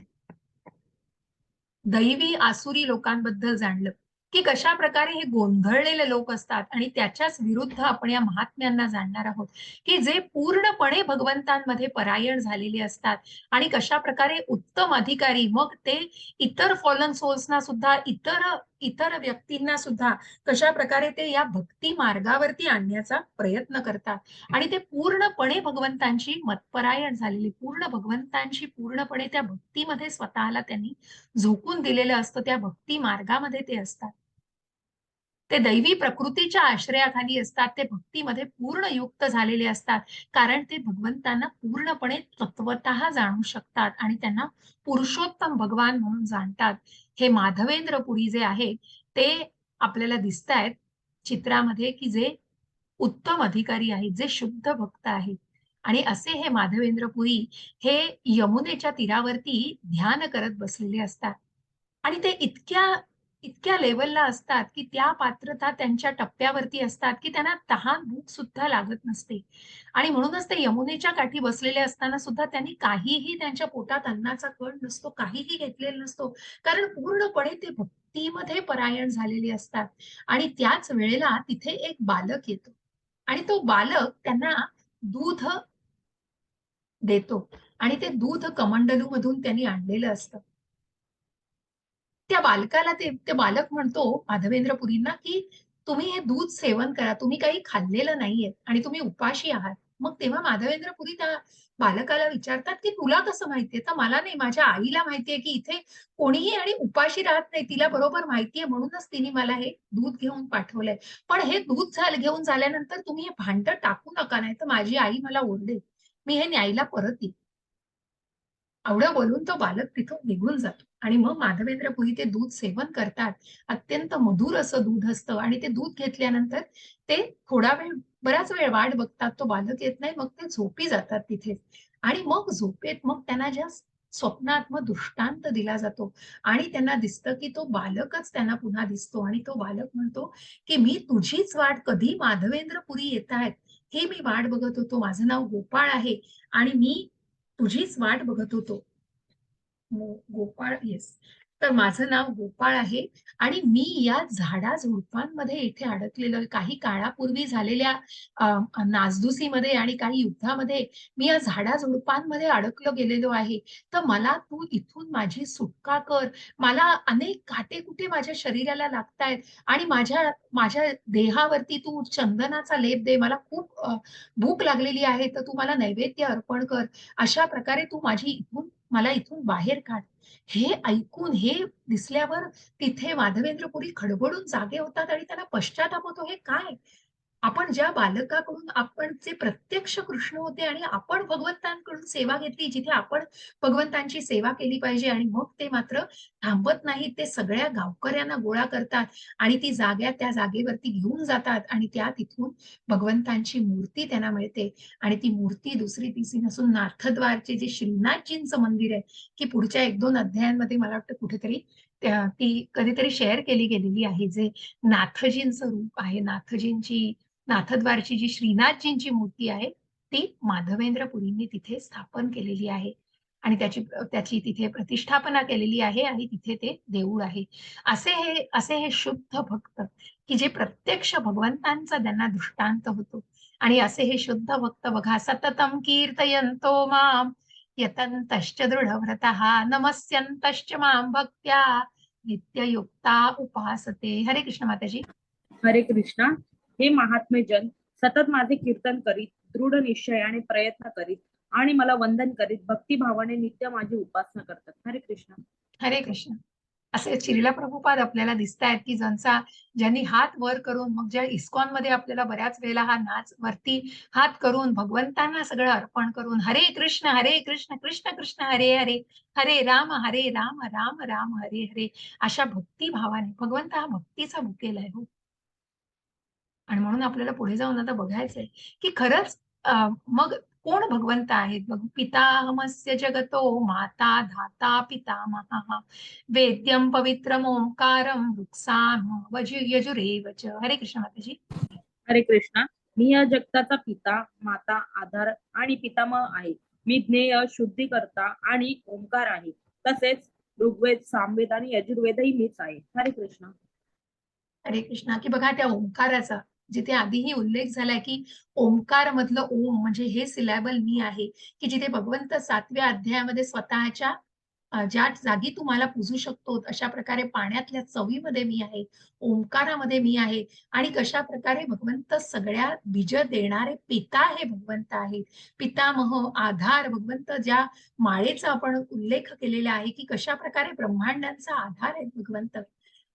दैवी आसुरी लोकांबद्दल जाणलं, की कशा प्रकारे हे गोंधळलेले लोक असतात, आणि त्याच्याच विरुद्ध आपण या महात्म्यांना जाणणार आहोत, की जे पूर्णपणे भगवंतांमध्ये परायण झालेले असतात. आणि कशा प्रकारे उत्तम अधिकारी, मग ते इतर फॉलन सोल्सना सुद्धा, इतर इतर व्यक्तींना सुद्धा कशा प्रकारे ते या भक्ती मार्गावरती आणण्याचा प्रयत्न करतात आणि ते पूर्णपणे भगवंतांची मतपरायण झालेली, पूर्ण भगवंतांशी पूर्णपणे त्या भक्तीमध्ये स्वतःला त्यांनी झोकून दिलेलं असतं. त्या भक्ती मार्गामध्ये ते असतात. ते दैवी प्रकृतीच्या आश्रयाखाली असतात. ते भक्तीमध्ये पूर्ण युक्त झालेले असतात. कारण ते भगवंतांना पूर्णपणे तत्वतः जाणू शकतात आणि त्यांना पुरुषोत्तम भगवान म्हणून जाणतात. हे माधवेंद्र पुरी जे आहे, ते आपल्याला दिसतायत चित्रामध्ये, की जे उत्तम अधिकारी आहेत, जे शुद्ध भक्त आहेत. आणि असे हे माधवेंद्र पुरी हे यमुनेच्या तीरावरती ध्यान करत बसलेले असतात. आणि ते इतक्या इतक्या लेव्हलला असतात, की त्या पात्रता त्यांच्या टप्प्यावरती असतात, की त्यांना तहान भूक सुद्धा लागत नसते. आणि म्हणूनच ते यमुनेच्या काठी बसलेले असताना सुद्धा त्यांनी काहीही त्यांच्या पोटात अन्नाचा कण नसतो, काहीही घेतलेला नसतो. कारण पूर्णपणे ते भक्तीमध्ये परायण झालेले असतात. आणि त्याच वेळेला तिथे एक बालक येतो आणि तो बालक त्यांना दूध देतो आणि ते दूध कमंडलूमधून त्यांनी आणलेलं असतं. त्या बालकाला ते बालक म्हणतो माधवेंद्र पुरींना, की तुम्ही हे दूध सेवन करा. तुम्ही काही खाल्लेलं नाहीये आणि तुम्ही उपाशी आहात. मग तेव्हा माधवेंद्र पुरी त्या बालकाला विचारतात, की तुला कसं माहितीये? तर मला नाही, माझ्या आईला माहितीये, की इथे कोणीही आणि उपाशी राहत नाही. तिला बरोबर माहितीये म्हणूनच तिने मला हे दूध घेऊन पाठवलंय. पण हे दूध घेऊन झाल्यानंतर तुम्ही हे भांडं टाकू नका, नाहीतर माझी आई मला ओरडेल. मी हे न्यायला परत येईन. एवढं बोलून तो बालक तिथून निघून जातो आणि मग माधवेंद्र पुरी ते दूध सेवन करतात. अत्यंत मधुर असं दूध असतं आणि ते दूध घेतल्यानंतर ते थोडा वेळ, बराच वेळ वाट बघतात. तो बालक येत नाही. मग ते झोपी जातात तिथेच आणि मग झोपेत मग त्यांना ज्या स्वप्नात मग दृष्टांत दिला जातो आणि त्यांना दिसतं, की तो बालकच त्यांना पुन्हा दिसतो आणि तो बालक म्हणतो, की "मी तुझीच वाट कधी माधवेंद्र पुरी येतायत, हे मी वाट बघत होतो. माझं नाव गोपाळ आहे आणि मी तुझीच वाट बघत होतो." गोपाळ, येस. तर माझं नाव गोपाळ आहे आणि मी या झाडा-झुडपांमध्ये इथे अडकलेलो आहे. काही काळापूर्वी झालेल्या अ, नासधुसीमध्ये आणि काही युद्धामध्ये मी या झाडा-झुडपांमध्ये अडकलो गेलेलो आहे. तर मला तू इथून माझी सुटका कर. मला अनेक काटे-कुटे माझ्या शरीराला लागतायत आणि माझ्या माझ्या देहावरती तू चंदनाचा लेप दे. मला खूप भूक लागलेली आहे, तर तू मला नैवेद्य अर्पण कर. अशा प्रकारे तू मला इथून बाहेर काढ. हे ऐकून, हे दिसल्यावर तिथे माधवेंद्रपुरी खडबडून जागे होतात आणि त्यांना पश्चाताप होतो. हे काय? आपण ज्या बालकाकडून आपण जे प्रत्यक्ष कृष्ण होते आणि आपण भगवंतांकडून सेवा घेतली, जिथे आपण भगवंतांची सेवा केली पाहिजे आणि मग ते मात्र थांबत नाहीत. ते सगळ्या गावकऱ्यांना गोळा करतात आणि ती त्या जागेवरती घेऊन जातात आणि त्या तिथून भगवंतांची मूर्ती त्यांना मिळते आणि ती मूर्ती दुसरी तिसरी नसून नाथद्वारचे जे श्रीनाथजींचं मंदिर आहे, की पुढच्या 1-2 अध्यायांमध्ये मला वाटतं कुठेतरी ती कधीतरी शेअर केली गेलेली आहे. जे नाथजींचं रूप आहे, नाथद्वारची जी श्रीनाथजींची मूर्ती आहे, ती माधवेंद्र पुरींनी तिथे स्थापन केलेली आहे आणि त्याची तिथे प्रतिष्ठापना केलेली आहे आणि तिथे ते देऊळ आहे. असे हे शुद्ध भक्त, की जे प्रत्यक्ष भगवंतांचा त्यांना दृष्टांत होतो आणि असे हे शुद्ध भक्त बघा, सततम कीर्तयन्तो माम यतन्तश्च दृढव्रतः नमस्यन्तश्च मां भक्त्या नित्ययुक्ता उपासते. हरे कृष्ण माताजी. हरे कृष्णा. हे महात्मे जन सतत माझे कीर्तन करीत, दृढ निश्चयाने प्रयत्न करीत आणि मला वंदन करीत भक्तिभावाने नित्य माझी उपासना करतात. हरे कृष्णा. हरे कृष्ण. असे श्रीला प्रभुपाद आपल्याला दिसतायत, की ज्यांनी हात वर करून, मग ज्या इस्कॉनमध्ये आपल्याला बऱ्याच वेळेला हा नाच वरती हात करून भगवंतांना सगळं अर्पण करून हरे कृष्ण कृष्ण कृष्ण हरे हरे, हरे राम राम राम हरे हरे, अशा भक्तिभावाने भगवंत हा भक्तीचा भुकेल आहे हो. आणि म्हणून आपल्याला पुढे जाऊन आता बघायचंय, की खरंच मग कोण भगवंत आहेत? बघ, पितामहस्य जगतो माता धाता पितामहः वेद्यं पवित्रम ओंकारं वृक्साम यजुरेव च. हरे कृष्ण माताजी. हरे कृष्णा. मी या जगताचा पिता, माता, आधार आणि पितामह आहे. मी ज्ञेय, शुद्धीकर्ता आणि ओंकार आहे. तसेच ऋग्वेद, सामवेद आणि यजुर्वेदही मीच आहे. हरे कृष्णा. हरे कृष्णा. की बघा त्या ओंकाराचा जिथे आधीही उल्लेख झालाय, की ओंकार मधलं ओम म्हणजे हे सिलॅबल मी आहे, की जिथे भगवंत 7व्या अध्यायामध्ये स्वतःच्या ज्या जागी तू मला पूजू शकतो, अशा प्रकारे पाण्यातल्या चवीमध्ये मी आहे, ओंकारामध्ये मी आहे आणि कशा प्रकारे भगवंत सगळ्या बीज देणारे पिता हे भगवंत आहेत. पितामह, आधार भगवंत ज्या माळेचा आपण उल्लेख केलेला आहे, की कशा प्रकारे ब्रह्मांडांचा आधार आहे भगवंत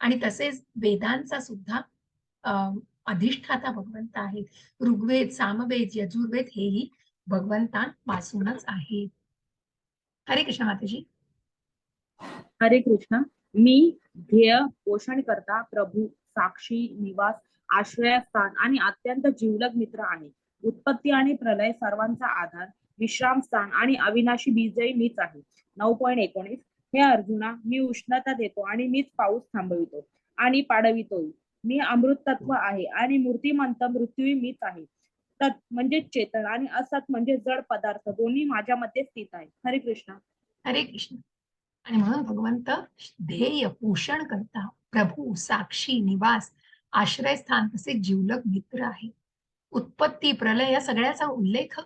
आणि तसेच वेदांचा सुद्धा अ, अधिष्ठाता भगवंत आहेत. ऋग्वेद, सामवेद, यजुर्वेद हेही भगवंतांपासूनच आहेत. हरे कृष्ण माताजी. हरे कृष्ण. मी ध्येय, पोषणकर्ता, प्रभू, साक्षी, निवास, आश्रयस्थान आणि अत्यंत जिवलग मित्र आहे. उत्पत्ती आणि प्रलय सर्वांचा आधार, विश्रामस्थान आणि अविनाशी बीजही मीच आहे. 9.19. हे अर्जुना, मी उष्णता देतो आणि मीच पाऊस थांबवितो आणि पाडवितोय. मी अमृत तत्व आहे आणि मूर्तिमंत मृत्यूही मीच आहे. तत् म्हणजे चेतन आणि असत म्हणजे जड पदार्थ दोन्ही माझ्यामध्ये स्थित आहे. हरे कृष्ण. हरे कृष्ण. आणि म्हणून भगवंत ध्येय, पोषण करता, प्रभू, साक्षी, निवास, आश्रयस्थान तसे जिवलग मित्र आहे. उत्पत्ती, प्रलय या सगळ्याचा उल्लेख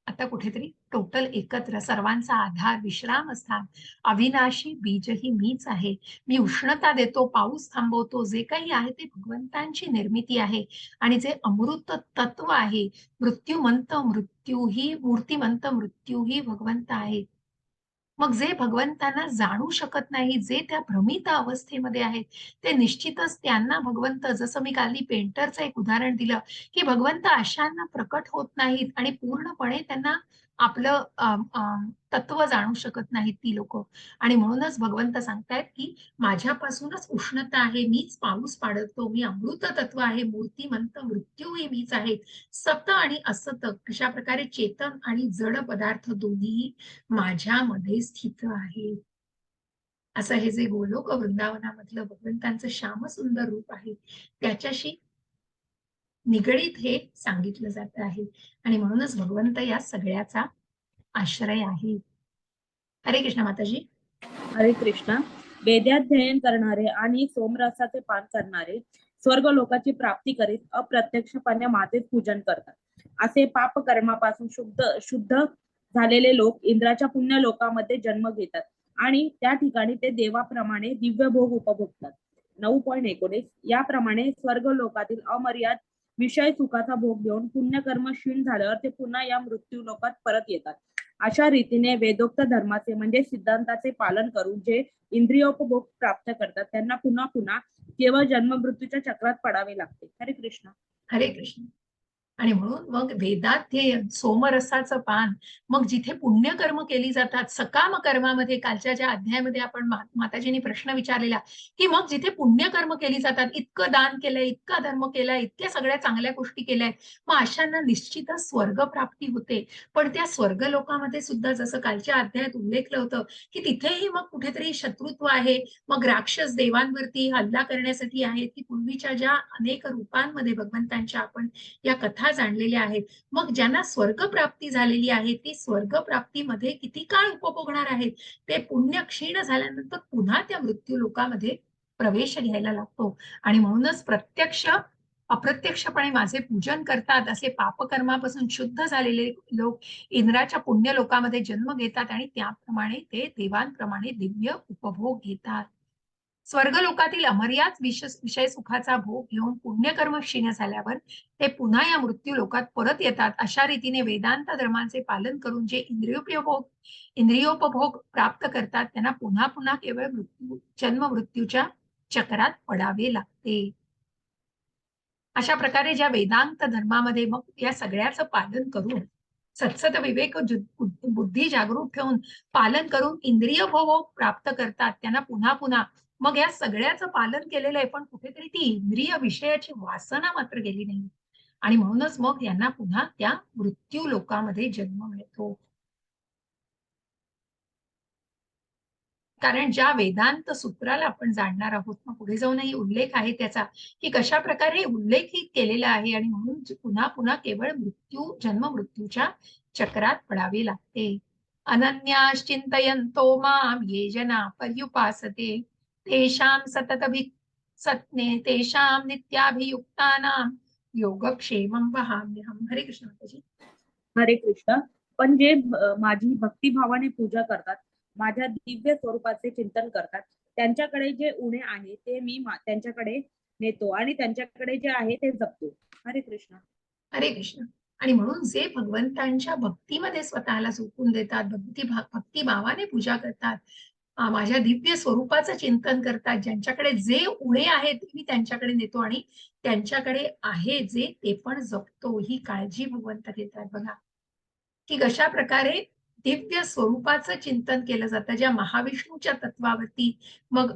आता कुठेतरी टोटल एकत्र सर्वांचा आधार, विश्रामस्थान, अविनाशी बीजही मीच आहे. मी उष्णता देतो, पाऊस थांबवतो, जे काही आहे ते भगवंतांची निर्मिती आहे आणि जे अमृत तत्व आहे, मृत्यूमंत मृत्यूही मूर्तिमंत मृत्यूही भगवंत आहेत. मग जे भगवंतांना जाणू शकत नाही, जे त्या भ्रमित अवस्थेमध्ये आहेत, ते निश्चितच त्यांना भगवंत जसं मी काली पेंटरचं एक उदाहरण दिलं, की भगवंत अशांना प्रकट होत नाहीत आणि पूर्णपणे त्यांना आपलं तत्व जाणू शकत नाहीत ती लोकं. आणि म्हणूनच भगवंत सांगतायत, की माझ्यापासूनच उष्णता आहे, मीच पाऊस पाडतो, मी अमृत तत्व आहे, मूर्तिमंत मृत्यूही मीच आहे. सत आणि असत अशा प्रकारे चेतन आणि जड पदार्थ दोन्हीही माझ्यामध्ये स्थित आहे. असं हे जे गोलोक वृंदावनामधलं भगवंतांचं श्यामसुंदर रूप आहे, त्याच्याशी निगडीत हे सांगितलं जात आहे आणि म्हणूनच भगवंत या सगळ्याचा आश्रय आहे. हरे कृष्ण माताजी. हरे कृष्ण. वेदाध्ययन करणारे आणि सोमरसाचे पान करणारे स्वर्ग लोकाची प्राप्ती करीत अप्रत्यक्षपणे मातेच पूजन करतात. असे पाप कर्मापासून शुद्ध झालेले लोक इंद्राच्या पुण्य लोकामध्ये जन्म घेतात आणि त्या ठिकाणी ते देवाप्रमाणे दिव्य भोग उपभोगतात. 9.19. याप्रमाणे स्वर्ग लोकातील अमर्याद विषय सुखाचा भोग घेऊन पुण्यकर्म क्षीण झाल्यावर ते पुन्हा या मृत्यू लोकात परत येतात. अशा रीतीने वेदोक्त धर्माचे म्हणजे सिद्धांताचे पालन करून जे इंद्रियोपभोग प्राप्त करतात त्यांना पुन्हा पुन्हा केवळ जन्म मृत्यूच्या चक्रात पडावे लागते. हरे कृष्ण. हरे कृष्ण. आणि म्हणून मग वेदाध्ययन, सोमरसाचं पान, मग जिथे पुण्यकर्म केली जातात, सकाम कर्मामध्ये कालच्या ज्या अध्यायामध्ये आपण माताजींनी प्रश्न विचारलेला, की मग जिथे पुण्यकर्म केली जातात, इतकं दान केलंय, इतका धर्म केलाय, इतक्या सगळ्या चांगल्या गोष्टी केल्या मग अशांना निश्चितच स्वर्ग प्राप्ती होते. पण त्या स्वर्ग लोकामध्ये सुद्धा जसं कालच्या अध्यायात उल्लेखलं होतं, की तिथेही मग कुठेतरी शत्रुत्व आहे. मग राक्षस देवांवरती हल्ला करण्यासाठी आहेत, की पूर्वीच्या ज्या अनेक रूपांमध्ये भगवंतांच्या आपण या कथा जाणलेल्या आहेत. मग ज्यांना स्वर्गप्राप्ती झालेली आहे, ती स्वर्गप्राप्तीमध्ये किती काळ उपभोगणार आहेत? ते पुण्य क्षीण झाल्यानंतर पुन्हा त्या मृत्यू लोकामध्ये प्रवेश घ्यायला लागतो आणि म्हणूनच प्रत्यक्ष अप्रत्यक्षपणे माझे पूजन करतात असे पापकर्मापासून शुद्ध झालेले लोक इंद्राच्या पुण्य लोकामध्ये जन्म घेतात आणि त्याप्रमाणे ते देवांप्रमाणे दिव्य उपभोग घेतात. स्वर्गलोकातील अमर्याद विषय सुखाचा भोग घेऊन पुण्यकर्म क्षीण झाल्यावर ते पुन्हा या मृत्यू लोकात परत येतात. अशा रीतीने वेदांत धर्माचे पालन करून जे इंद्रियोपभोग प्राप्त करतात त्यांना पुन्हा पुन्हा केवळ जन्म मृत्यूच्या चक्रात पडावे लागते. अशा प्रकारे ज्या वेदांत धर्मामध्ये मग या सगळ्याचं पालन करून सत्सत विवेक बुद्धी जागृत ठेवून पालन करून इंद्रिय भोग प्राप्त करतात त्यांना पुन्हा पुन्हा मग या सगळ्याचं पालन केलेलं आहे पण कुठेतरी ती इंद्रिय विषयाची वासना मात्र गेली नाही आणि म्हणूनच मग यांना पुन्हा त्या मृत्यू लोकामध्ये जन्म मिळतो. कारण ज्या वेदांत सूत्राला आपण जाणणार आहोत मग पुढे जाऊनही उल्लेख आहे त्याचा की कशा प्रकारे उल्लेखित केलेला आहे आणि म्हणून पुन्हा पुन्हा केवळ जन्म मृत्यूच्या चक्रात पडावे लागते. अनन्याश्चिंतयन्तो माम ये जना पर्युपासते तेषां सततभिसत्ने तेषां नित्याभियुक्तानां योगक्षेमं वहाम्यहम्. हरे कृष्ण माताजी. हरे कृष्ण. पण जे माझी भक्तिभावाने पूजा करतात माझ्या दिव्य स्वरूपाचे चिंतन करतात. त्यांच्याकडे जे उणे आहे ते मी त्यांच्याकडे नेतो आणि त्यांच्याकडे जे आहे ते जपतो. हरे कृष्ण. हरे कृष्ण. आणि म्हणून जे भगवंतांच्या भक्तीमध्ये स्वतःला झोकून देतात, भक्तिभावाने पूजा करतात, माझ्या दिव्य स्वरूपाचं चिंतन करतात, ज्यांच्याकडे जे उणे आहे ते मी त्यांच्याकडे नेतो आणि त्यांच्याकडे आहे जे ते पण जपतो, ही काळजी भगवंत घेतात बघा, की कशा प्रकारे दिव्य स्वरूपाचं चिंतन केलं जातं, ज्या महाविष्णूच्या तत्वावरती मग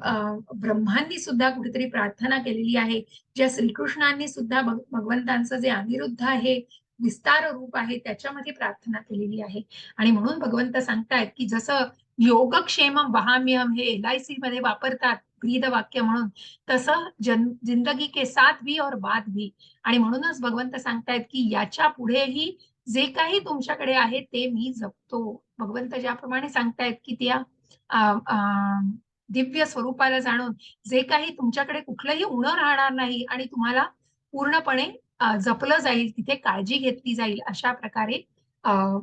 ब्रह्मांनी सुद्धा कुठेतरी प्रार्थना केलेली आहे, ज्या श्रीकृष्णांनी सुद्धा भगवंतांचं जे अनिरुद्ध आहे, विस्तार रूप आहे, त्याच्यामध्ये प्रार्थना केलेली आहे. आणि म्हणून भगवंत सांगतायत की जसं योगक्षेमम वहाम्यहम हे LIC मध्ये वापरतात ब्रीद वाक्य म्हणून, तसं जिंदगी के साथ भी और बाद भी. आणि म्हणूनच भगवंत सांगतायत की याच्या पुढेही जे काही तुमच्याकडे आहे ते मी जपतो. भगवंत ज्याप्रमाणे सांगतायत की त्या दिव्य स्वरूपाला जाणून जे काही तुमच्याकडे कुठलंही उणं राहणार नाही आणि तुम्हाला पूर्णपणे जपलं जाईल, तिथे काळजी घेतली जाईल, अशा प्रकारे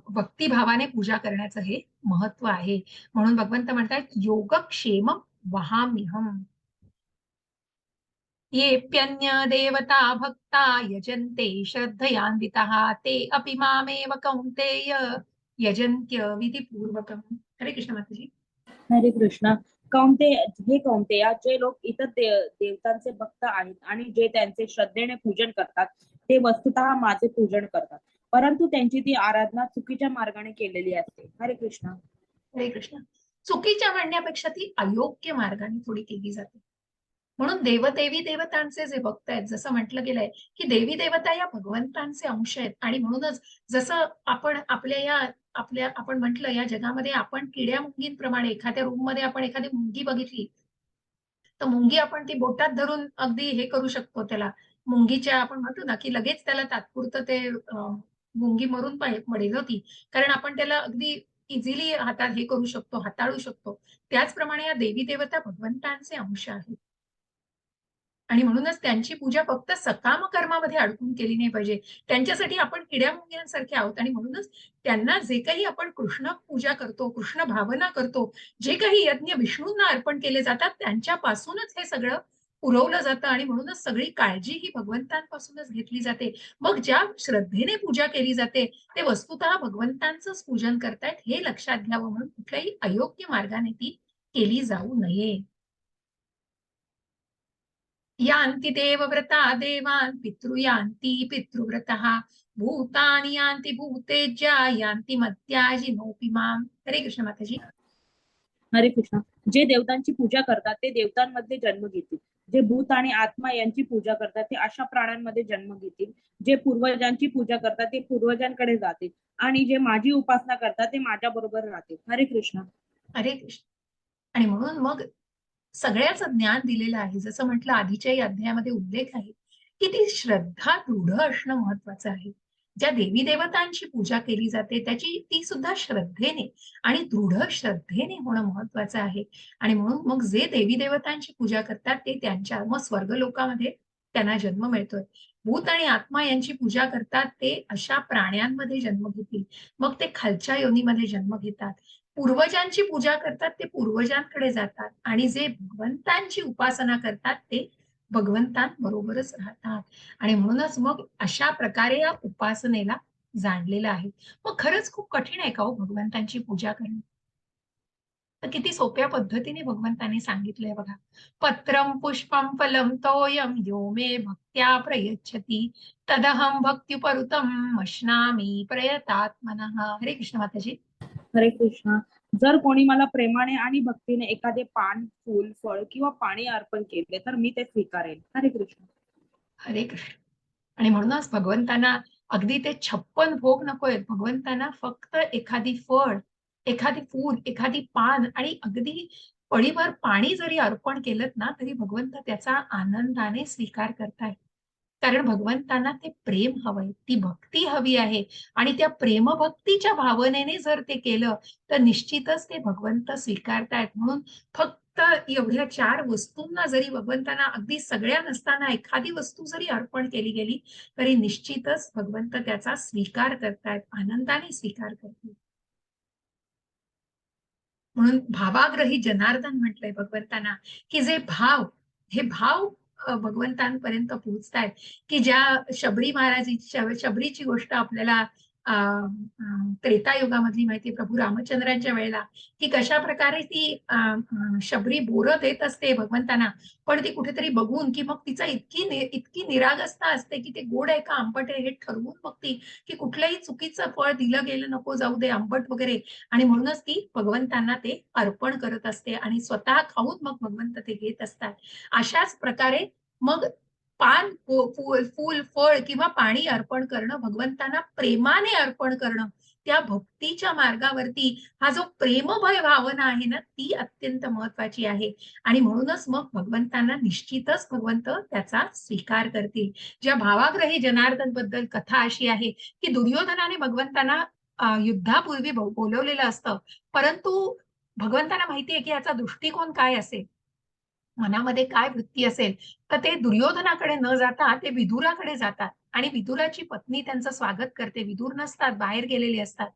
भक्तिभावाने पूजा करण्याचं हे महत्व आहे. म्हणून भगवंत म्हणतात योगक्षेम वहाम्यहम. येऽप्यन्य देवता भक्ता यजन्ते श्रद्धयान्वितः ते अपि मामेव कौन्तेय यजन्त्य विधिपूर्वकम्. हरे कृष्ण माताजी. हरे कृष्ण. कौंतेया, जे लोक इतर देवतांचे भक्त आहेत आणि जे त्यांचे श्रद्धेने पूजन करतात ते वस्तुतः माझे पूजन करतात, परंतु त्यांची ती आराधना चुकीच्या मार्गाने केलेली असते. हरे कृष्ण. हरे कृष्ण. चुकीच्या म्हणण्यापेक्षा ती अयोग्य मार्गाने थोडी केली जाते. म्हणून देवदेवी देवतांचे जे भक्त आहेत, जसं म्हटलं गेलंय की देवी देवता या भगवंतांचे अंश आहेत. आणि म्हणूनच जसं आपण आपण म्हटलं या जगामध्ये आपण किड्या मुंगींप्रमाणे एखाद्या रूम मध्ये आपण एखादी मुंगी बघितली तर मुंगी आपण ती बोटात धरून अगदी हे करू शकतो, त्याला मुंगीच्या आपण म्हणतो ना की लगेच त्याला तात्पुरतं ते मुंगी मरून पडेल होती, कारण आपण त्याला अगदी इझिली हातात हे करू शकतो, हाताळू शकतो. त्याचप्रमाणे या देवी देवता भगवंतांचे अंश आहेत. आणि म्हणूनच त्यांची पूजा फक्त सकाम कर्मामध्ये अडकून केली नाही पाहिजे. त्यांच्यासाठी आपण किड्या-मुंग्यांसारखे आहोत आणि म्हणूनच त्यांना जे काही आपण कृष्ण पूजा करतो, कृष्ण भावना करतो, जे काही यज्ञ विष्णूंना अर्पण केले जातात, त्यांच्यापासूनच हे सगळं पुरवलं जातं आणि म्हणूनच सगळी काळजी ही भगवंतांपासूनच घेतली जाते. मग ज्या श्रद्धेने पूजा केली जाते, ते वस्तुतः भगवंतांचंच पूजन करतायत हे लक्षात घ्यावं, म्हणून कुठल्याही अयोग्य मार्गाने ती केली जाऊ नये. यान्ति देवव्रता देवान् पितृयान्ति पितृव्रतः भूतानि यान्ति भूतेज्या यान्ति मत्याजिनोऽपि माम्. हरे कृष्ण माताजी. हरे कृष्ण. जे देवतांची पूजा करतात ते देवतांमध्ये जन्म घेतील, जे भूत आणि आत्मा यांची पूजा करतात ते अशा प्राण्यांमध्ये जन्म घेतील, जे पूर्वजांची पूजा करतात ते पूर्वजांकडे जातील आणि जे माझी उपासना करतात ते माझ्या बरोबर राहतील. हरे कृष्ण. हरे कृष्ण. आणि म्हणून मग सगळ्याचं ज्ञान दिलेलं आहे. जसं म्हटलं आधीच्याही अध्यायामध्ये उल्लेख आहे की ती श्रद्धा दृढ असणं महत्वाचं आहे. ज्या देवी देवतांची पूजा केली जाते त्याची ती सुद्धा श्रद्धेने आणि दृढ श्रद्धेने होणं महत्वाचं आहे. आणि म्हणून मग जे देवी देवतांची पूजा करतात ते त्यांच्या मग स्वर्ग लोकामध्ये त्यांना जन्म मिळतोय. भूत आणि आत्मा यांची पूजा करतात ते अशा प्राण्यांमध्ये जन्म घेतील, मग ते खालच्या योनीमध्ये जन्म घेतात. पूर्वजांची पूजा करतात ते पूर्वजांकडे जातात आणि जे भगवंतांची उपासना करतात ते भगवंतांबरोबरच राहतात. आणि म्हणूनच मग अशा प्रकारे या उपासनेला जाणलेलं आहे. मग खरंच खूप कठीण आहे का हो भगवंतांची पूजा करणं? तर किती सोप्या पद्धतीने भगवंतांनी सांगितलंय बघा. पत्रम पुष्पम फलम तोयम यो मे भक्त्या प्रयच्छति तदहम भक्त्युपरुतम अश्नामी प्रयतात्मनः. हरे कृष्ण माताजी. हरे कृष्ण. जर कोणी मला प्रेमाने आणि भक्तीने एखादे पान, फूल, फळ किंवा पाणी अर्पण केले तर मी ते स्वीकारेन. हरे कृष्ण. हरे कृष्ण. आणि म्हणूनच भगवंतांना अगदी ते 56 भोग नकोयत. भगवंतांना फक्त एखादी फळ, एखादी फूल, एखादी पान आणि अगदी पळीभर पाणी जरी अर्पण केलं ना तरी भगवंत त्याचा आनंदाने स्वीकार करतायत. कारण भगवंतांना ते प्रेम हवंय, ती भक्ती हवी आहे आणि त्या प्रेमभक्तीच्या भावनेने जर ते केलं तर निश्चितच ते भगवंत स्वीकारतायत. म्हणून फक्त एवढ्या 4 वस्तूंना जरी भगवंतांना अगदी सगळ्या नसताना एखादी वस्तू जरी अर्पण केली गेली तरी निश्चितच भगवंत त्याचा स्वीकार करतायत, आनंदाने स्वीकार करतील. म्हणून भावाग्रही जनार्दन म्हटलंय भगवंतांना, की जे भाव, हे भाव भगवंतांपर्यंत पोहोचतायत, की ज्या शबरी महाराजीची शबरीची गोष्ट आपल्याला त्रेतायुगामधली माहिती प्रभू रामचंद्रांच्या वेळेला, की कशा प्रकारे ती शबरी बोरं देत असते भगवंतांना, पण ती कुठेतरी बघून, की मग तिचा इतकी निरागसता असते, की ते गोड आहे का आंबट आहे हे ठरवून बघती, की कुठलंही चुकीचं फळ दिलं गेलं नको जाऊ दे आंबट वगैरे, आणि म्हणूनच ती भगवंतांना ते अर्पण करत असते आणि स्वतः खाऊन मग भगवंत ते घेत असतात. अशाच प्रकारे मग पान, फूल, फळ किंवा पाणी अर्पण करणं, भगवंतांना प्रेमाने अर्पण करणं, त्या भक्तीच्या मार्गावरती हा जो प्रेमभय भावना आहे ना, ती अत्यंत महत्वाची आहे. आणि म्हणूनच मग भगवंतांना निश्चितच भगवंत त्याचा स्वीकार करतील. ज्या भावाग्रही जनार्दन बद्दल कथा अशी आहे, की दुर्योधनाने भगवंतांना युद्धापूर्वी बोलवलेलं असतं, परंतु भगवंतांना माहितीये की याचा दृष्टिकोन काय असेल, मनामध्ये काय वृत्ती असेल, तर ते दुर्योधनाकडे न जाता ते विदुराकडे जातात आणि विदुराची पत्नी त्यांचं स्वागत करते. विदुर नसतात, बाहेर गेलेले असतात.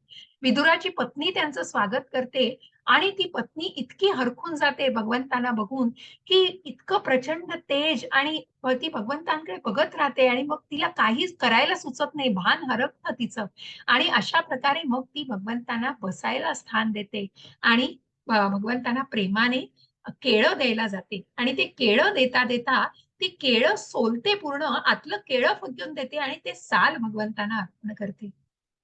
विदुराची पत्नी त्यांचं स्वागत करते आणि ती पत्नी इतकी हरखून जाते भगवंतांना बघून, की इतकं प्रचंड तेज, आणि ती भगवंतांकडे बघत राहते आणि मग तिला काहीच करायला सुचत नाही, भान हरपतं तिचं. आणि अशा प्रकारे मग ती भगवंतांना बसायला स्थान देते आणि भगवंतांना प्रेमाने केळं द्यायला जाते आणि ते केळं देता देता ती केळं सोलते पूर्ण, आतलं केळं फेकून देते आणि ते साल भगवंतांना अर्पण करते.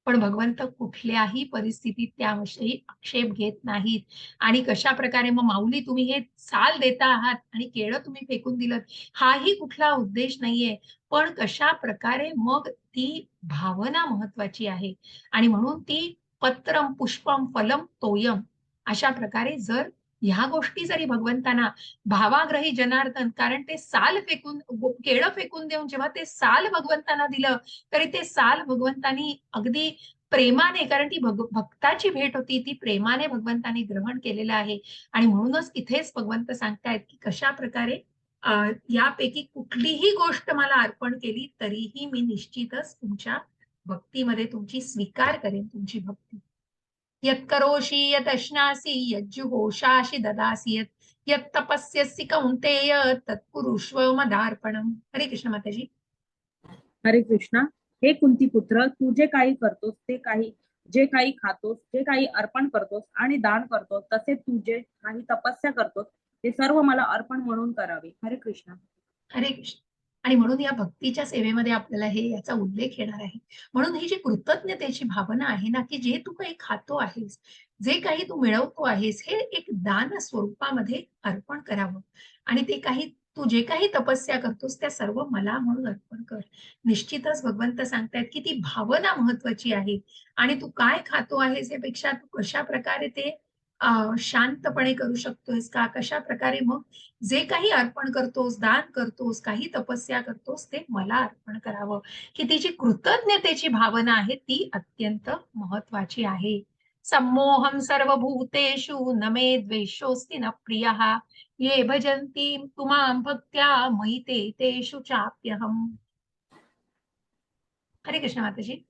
पण भगवंत कुठल्याही परिस्थितीत त्याविषयी आक्षेप घेत नाहीत. आणि कशा प्रकारे मग माऊली तुम्ही हे साल देता आहात आणि केळं तुम्ही फेकून दिलं, हाही कुठला उद्देश नाहीये. पण कशा प्रकारे मग ती भावना महत्वाची आहे. आणि म्हणून ती पत्रम पुष्पम फलम तोयम, अशा प्रकारे जर ह्या गोष्टी जरी भगवंतांना, भावाग्रही जनार्दन, कारण ते साल फेकून, केळं फेकून देऊन जेव्हा ते साल भगवंतांना दिलं, तरी ते साल भगवंतांनी अगदी प्रेमाने, कारण ती भक्ताची भेट होती, ती प्रेमाने भगवंतांनी ग्रहण केलेलं आहे. आणि म्हणूनच इथेच भगवंत सांगतायत की कशा प्रकारे यापैकी कुठलीही गोष्ट मला अर्पण केली तरीही मी निश्चितच तुमच्या भक्तीमध्ये तुमची स्वीकार करेन, तुमची भक्ती. यत्करोषि यदश्नासि यज्जुहोषासि ददासि यत्तपस्यसि कौन्तेय तत्कुरुष्व मदार्पणम. हरे कृष्ण माताजी. हरे कृष्णा. हे कुंती पुत्र, तू जे काही करतोस ते काही, जे काही खातोस, जे काही अर्पण करतोस आणि दान करतोस, तसे तू जे काही तपस्या करतोस ते सर्व मला अर्पण म्हणून करावे. हरे कृष्णा. हरे कृष्ण. आणि म्हणून या भक्तीच्या सेवेमध्ये आपल्याला हे याचा उल्लेख येणार आहे. म्हणून ही जी कृतज्ञतेची भावना आहे ना, की जे तू काही खातो आहेस, जे काही तू मिळवतो आहेस, हे एक दान स्वरूपामध्ये अर्पण करावं. आणि ते काही, तू जे काही तपस्या करतोस त्या सर्व मला म्हणून अर्पण कर. निश्चितच भगवंत सांगतायत की ती भावना महत्वाची आहे. आणि तू काय खातो आहेस यापेक्षा तू कशा प्रकारे ते शांतपणे करू शकतोस का, कशा प्रकारे मग जे काही अर्पण करतोस, दान करतोस, काही तपस्या करतोस, ते मला अर्पण करावं, की ती जी कृतज्ञतेची भावना आहे ती अत्यंत महत्वाची आहे. सम्मोहम सर्वभूतेषु न मे द्वेषोऽस्ति न प्रियः ये भजन्ति तुमां भक्त्या मयि ते तेषु चाप्यहम्. हरे कृष्ण माताजी.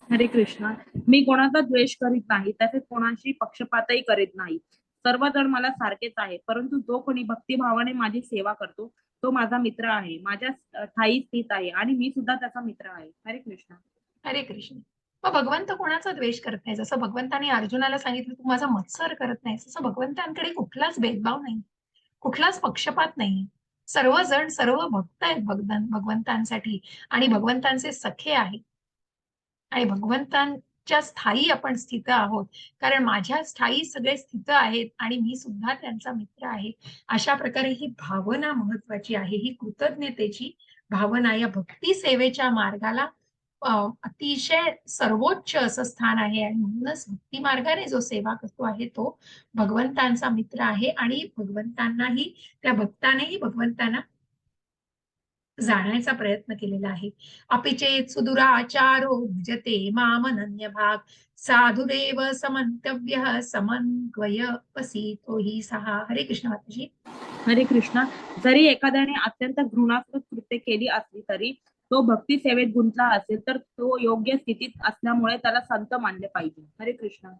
हरे कृष्णा. मी कोणाचा द्वेष करीत नाही, तसेच कोणाशी पक्षपातही करीत नाही. सर्वजण मला सारखेच आहे, परंतु जो कोणी भक्तिभावाने माझी सेवा करतो तो माझा मित्र आहे, माझ्या ठायी स्थित आहे आणि मी सुद्धा त्याचा मित्र आहे. हरे कृष्णा. हरे कृष्ण. मग भगवंत कोणाचा द्वेष करत नाही. जसं भगवंताने अर्जुनाला सांगितलं तू माझा मत्सर करत नाहीस, तसं भगवंतांकडे कुठलाच भेदभाव नाही, कुठलाच पक्षपात नाही. सर्वजण सर्व भक्त आहेत भगवंतांसाठी आणि भगवंतांचे सखे आहेत. आणि भगवंतांच्या स्थायी आपण स्थित आहोत, कारण माझ्या स्थायी सगळे स्थित आहेत आणि मी सुद्धा त्यांचा मित्र आहे. अशा प्रकारे ही भावना महत्वाची आहे. ही कृतज्ञतेची भावना या भक्ती सेवेच्या मार्गाला अतिशय सर्वोच्च असं स्थान आहे. आणि म्हणूनच भक्ती मार्गाने जो सेवा करतो आहे तो भगवंतांचा मित्र आहे आणि भगवंतांनाही, त्या भक्तानेही भगवंतांना जाण्याचा प्रयत्न केलेला आहे. अपि चेत सुदुराचारो भजते माम अनन्य भाग साधुरेव समंतव्य समन्वय पसीतो ही सहा. हरे कृष्ण माताजी. हरे कृष्णा. जरी एखाद्याने अत्यंत घृणास्पद कृत्य केली असली तरी तो भक्ती सेवेत गुंतला असेल तर तो योग्य स्थितीत असल्यामुळे त्याला संत मानले पाहिजे. हरे कृष्णा.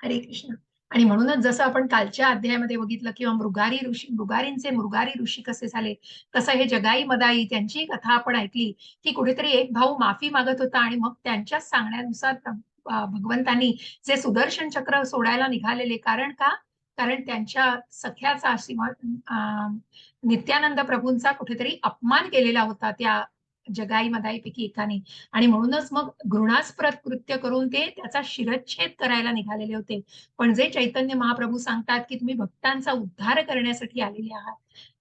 हरे कृष्ण. आणि म्हणूनच जसं आपण कालच्या अध्यायामध्ये बघितलं किंवा मृगारी ऋषी कसे झाले, तसं हे जगाई मदाई त्यांची कथा आपण ऐकली की कुठेतरी एक भाऊ माफी मागत होता आणि मग त्यांच्याच सांगण्यानुसार भगवंतांनी जे सुदर्शन चक्र सोडायला निघालेले, कारण का, कारण त्यांच्या सख्याचा नित्यानंद प्रभूंचा कुठेतरी अपमान केलेला होता त्या जगाई मदाईपैकी एकाने, आणि म्हणूनच मग घृणास्पद कृत्य करून ते त्याचा शिरच्छेद करायला निघालेले होते. पण जे चैतन्य महाप्रभू सांगतात की तुम्ही भक्तांचा उद्धार करण्यासाठी आलेले आहात,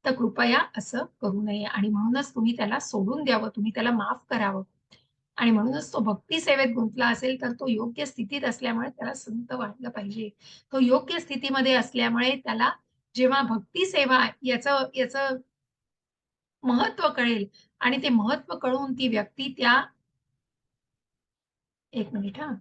तर कृपया असं करू नये आणि म्हणूनच तुम्ही त्याला सोडून द्यावं, तुम्ही त्याला माफ करावं. आणि म्हणूनच तो भक्ती सेवेत गुंतला असेल तर तो योग्य स्थितीत असल्यामुळे त्याला संत वाटलं पाहिजे. तो योग्य स्थितीमध्ये असल्यामुळे त्याला जेव्हा भक्ती सेवा याचं याचं महत्व कळेल आणि ते महत्व कळून ती व्यक्ती त्या एक मिनिट हा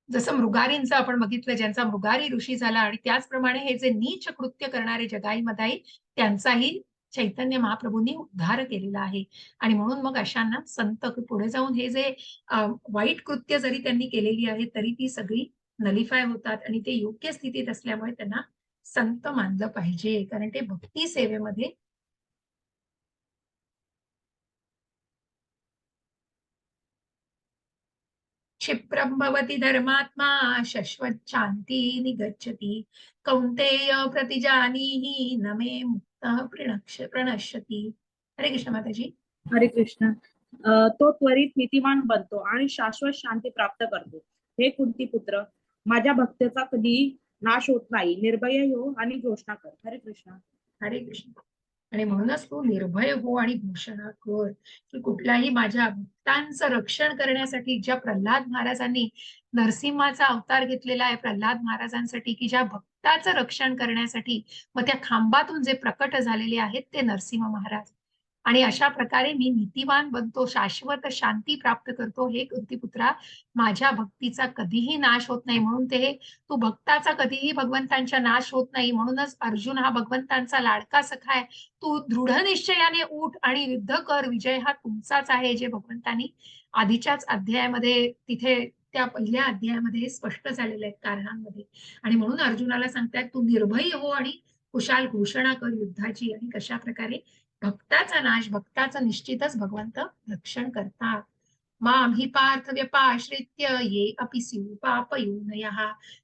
जसं मृगारींचं आपण बघितलं, ज्यांचा मृगारी ऋषी झाला, आणि त्याचप्रमाणे हे जे नीच कृत्य करणारे जगाई मदाई त्यांचाही चैतन्य महाप्रभूंनी उद्धार केलेला आहे. आणि म्हणून मग अशांना संत पुढे जाऊन हे जे वाईट कृत्य जरी त्यांनी केलेली आहेत तरी ती सगळी नलिफाय होतात आणि ते योग्य स्थितीत असल्यामुळे त्यांना संत मानलं पाहिजे, कारण ते भक्ती सेवेमध्ये क्षिप्रं भवति धर्मात्मा शश्वत शांती निगच्छति कौंतेय प्रतिजानीहि न मे मुक्तः प्रणश्यति. हरे कृष्ण माताजी. हरे कृष्ण. तो त्वरित नीतिमान बनतो आणि शाश्वत शांती प्राप्त करतो. हे कुंती पुत्र, माझ्या भक्तीचा कधी नाश होत नाही. निर्भय हो आणि घोषणा कर. हरे कृष्ण. हरे कृष्ण. आणि म्हणूनच तू निर्भय हो आणि घोषणा कर की कुठल्याही माझ्या भक्तांचं रक्षण करण्यासाठी, ज्या प्रल्हाद महाराजांनी नरसिंहाचा अवतार घेतलेला आहे प्रल्हाद महाराजांसाठी, की ज्या भक्ताचं रक्षण करण्यासाठी मग त्या खांबातून जे प्रकट झालेले आहेत ते नरसिंह महाराज, आणि अशा प्रकारे मी नीतिवान बनतो, शाश्वत शांती प्राप्त करतो. हे कुंतीपुत्रा, माझ्या भक्तीचा कधीही नाश होत नाही. म्हणून ते तू भक्ताचा कधीही भगवंतांचा नाश होत नाही. म्हणूनच अर्जुन हा भगवंतांचा लाडका सखा आहे. तू दृढ निश्चयाने उठ आणि युद्ध कर, विजय हा तुमचाच आहे, जे भगवंतांनी आधीच्याच अध्यायामध्ये तिथे त्या पहिल्या अध्यायामध्ये स्पष्ट झालेलं आहे कारणांमध्ये. आणि म्हणून अर्जुनाला सांगतात तू निर्भय हो आणि कुशाल घोषणा कर युद्धाची. आणि कशा प्रकारे भक्ताचा नाश, भक्ताचं निश्चितच भगवंत रक्षण करतात. मां हि पार्थ व्यपाश्रित्य ये अपि स्युः पापयोनयः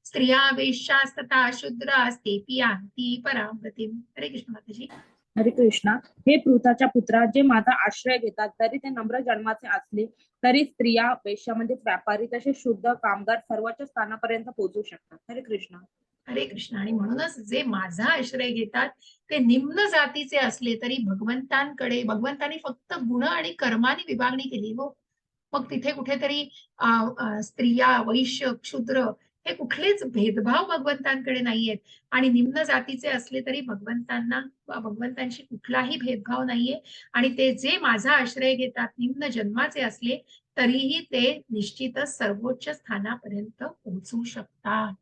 स्त्रिया वेश्यास्तथा शूद्रास्तेऽपि यान्ति परां गतिम्. हरे कृष्ण माताजी. हरे कृष्णा. हे पृथाच्या पुत्रा, जे माझा आश्रय घेतात तरी ते नम्र जन्माचे असले तरी स्त्रिया, वेश्या म्हणजे व्यापारी, तसे शुद्ध कामगार सर्वोच्च स्थानापर्यंत पोहोचू शकतात. हरे कृष्ण. हरे कृष्ण. आणि म्हणूनच जे माझा आश्रय घेतात ते निम्न जातीचे असले तरी भगवंतांनी फक्त गुण आणि कर्माने विभागणी केली हो. मग तिथे कुठेतरी स्त्रिया, वैश्य, क्षुद्र हे कुठलेच भेदभाव भगवंतांकडे नाहीयेत. आणि निम्न जातीचे असले तरी भगवंतांशी कुठलाही भेदभाव नाहीये. आणि ते जे माझा आश्रय घेतात निम्न जन्माचे असले तरीही ते निश्चितच सर्वोच्च स्थानापर्यंत पोहोचू शकतात.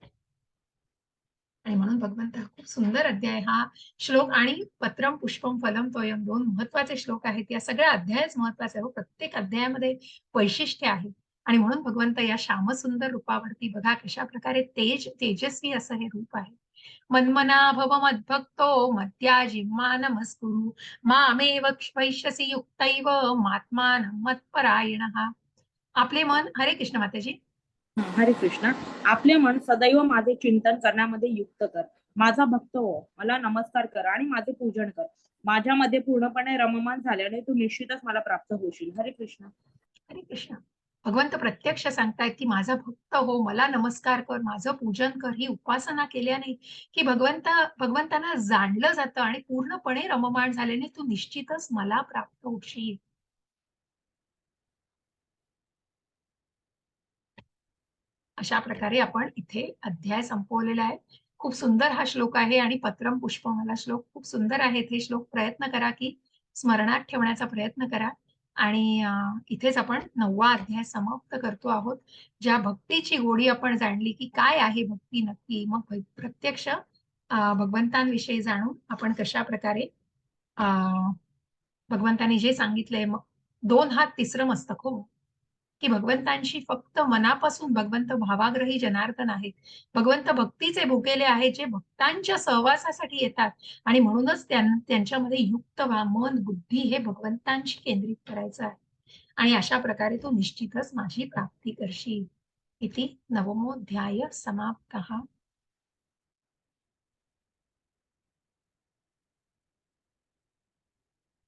आणि म्हणून भगवंत खूप सुंदर अध्याय हा श्लोक, आणि पत्रम पुष्पम फलम तोयम दोन महत्वाचे श्लोक आहेत. या सगळ्या अध्यायच महत्वाचे आहे. प्रत्येक अध्यायामध्ये वैशिष्ट्य आहे. आणि म्हणून भगवंत या श्यामसुंदर रूपावरती बघा कशा प्रकारे तेजस्वी असं हे रूप आहे. मन्मना भव मद्भक्तो मद्याजिम्मा नमस्कुरु मामेव वैश्यसि युक्तैव मात्मानं मत्परायणः. आपले मन, हरे कृष्ण माताजी. हरे कृष्णा. आपले मन सदैव माझे चिंतन करण्यामध्ये युक्त कर. माझा भक्त हो, मला नमस्कार कर आणि माझे पूजन कर. माझ्यामध्ये पूर्णपणे रममान झाल्याने तू निश्चितच मला प्राप्त होशील. हरे कृष्ण. हरे कृष्ण. भगवंत प्रत्यक्ष सांगतायत की माझा भक्त हो, मला नमस्कार कर, माझं पूजन कर. ही उपासना केल्याने की भगवंतांना जाणलं जातं आणि पूर्णपणे रममाण झाल्याने तू निश्चितच मला प्राप्त होशील. अशा प्रकारे आपण इथे अध्याय संपवलेला आहे. खूप सुंदर हा श्लोक आहे आणि पत्रम पुष्पम हा श्लोक खूप सुंदर आहेत. हे श्लोक प्रयत्न करा की स्मरणात ठेवण्याचा प्रयत्न करा. आणि इथेच आपण 9वा अध्याय समाप्त करतो आहोत. ज्या भक्तीची गोडी आपण जाणली की काय आहे भक्ती नक्की, मग प्रत्यक्ष भगवंतांविषयी जाणून आपण कशा प्रकारे भगवंतांनी जे सांगितलंय मग दोन हात तिसरं मस्तक हो. की भगवंतांशी फक्त मनापासून भगवंत भावाग्रही जनार्दन आहेत. भगवंत भक्तीचे भुकेले आहेत, जे भक्तांच्या सहवासासाठी येतात आणि म्हणूनच त्यांच्यामध्ये युक्त व्हा. मन, बुद्धी हे भगवंतांशी केंद्रित करायचं आहे. आणि अशा प्रकारे तू निश्चितच माझी प्राप्ती करशील. इति नवमोऽध्याय समाप्तः.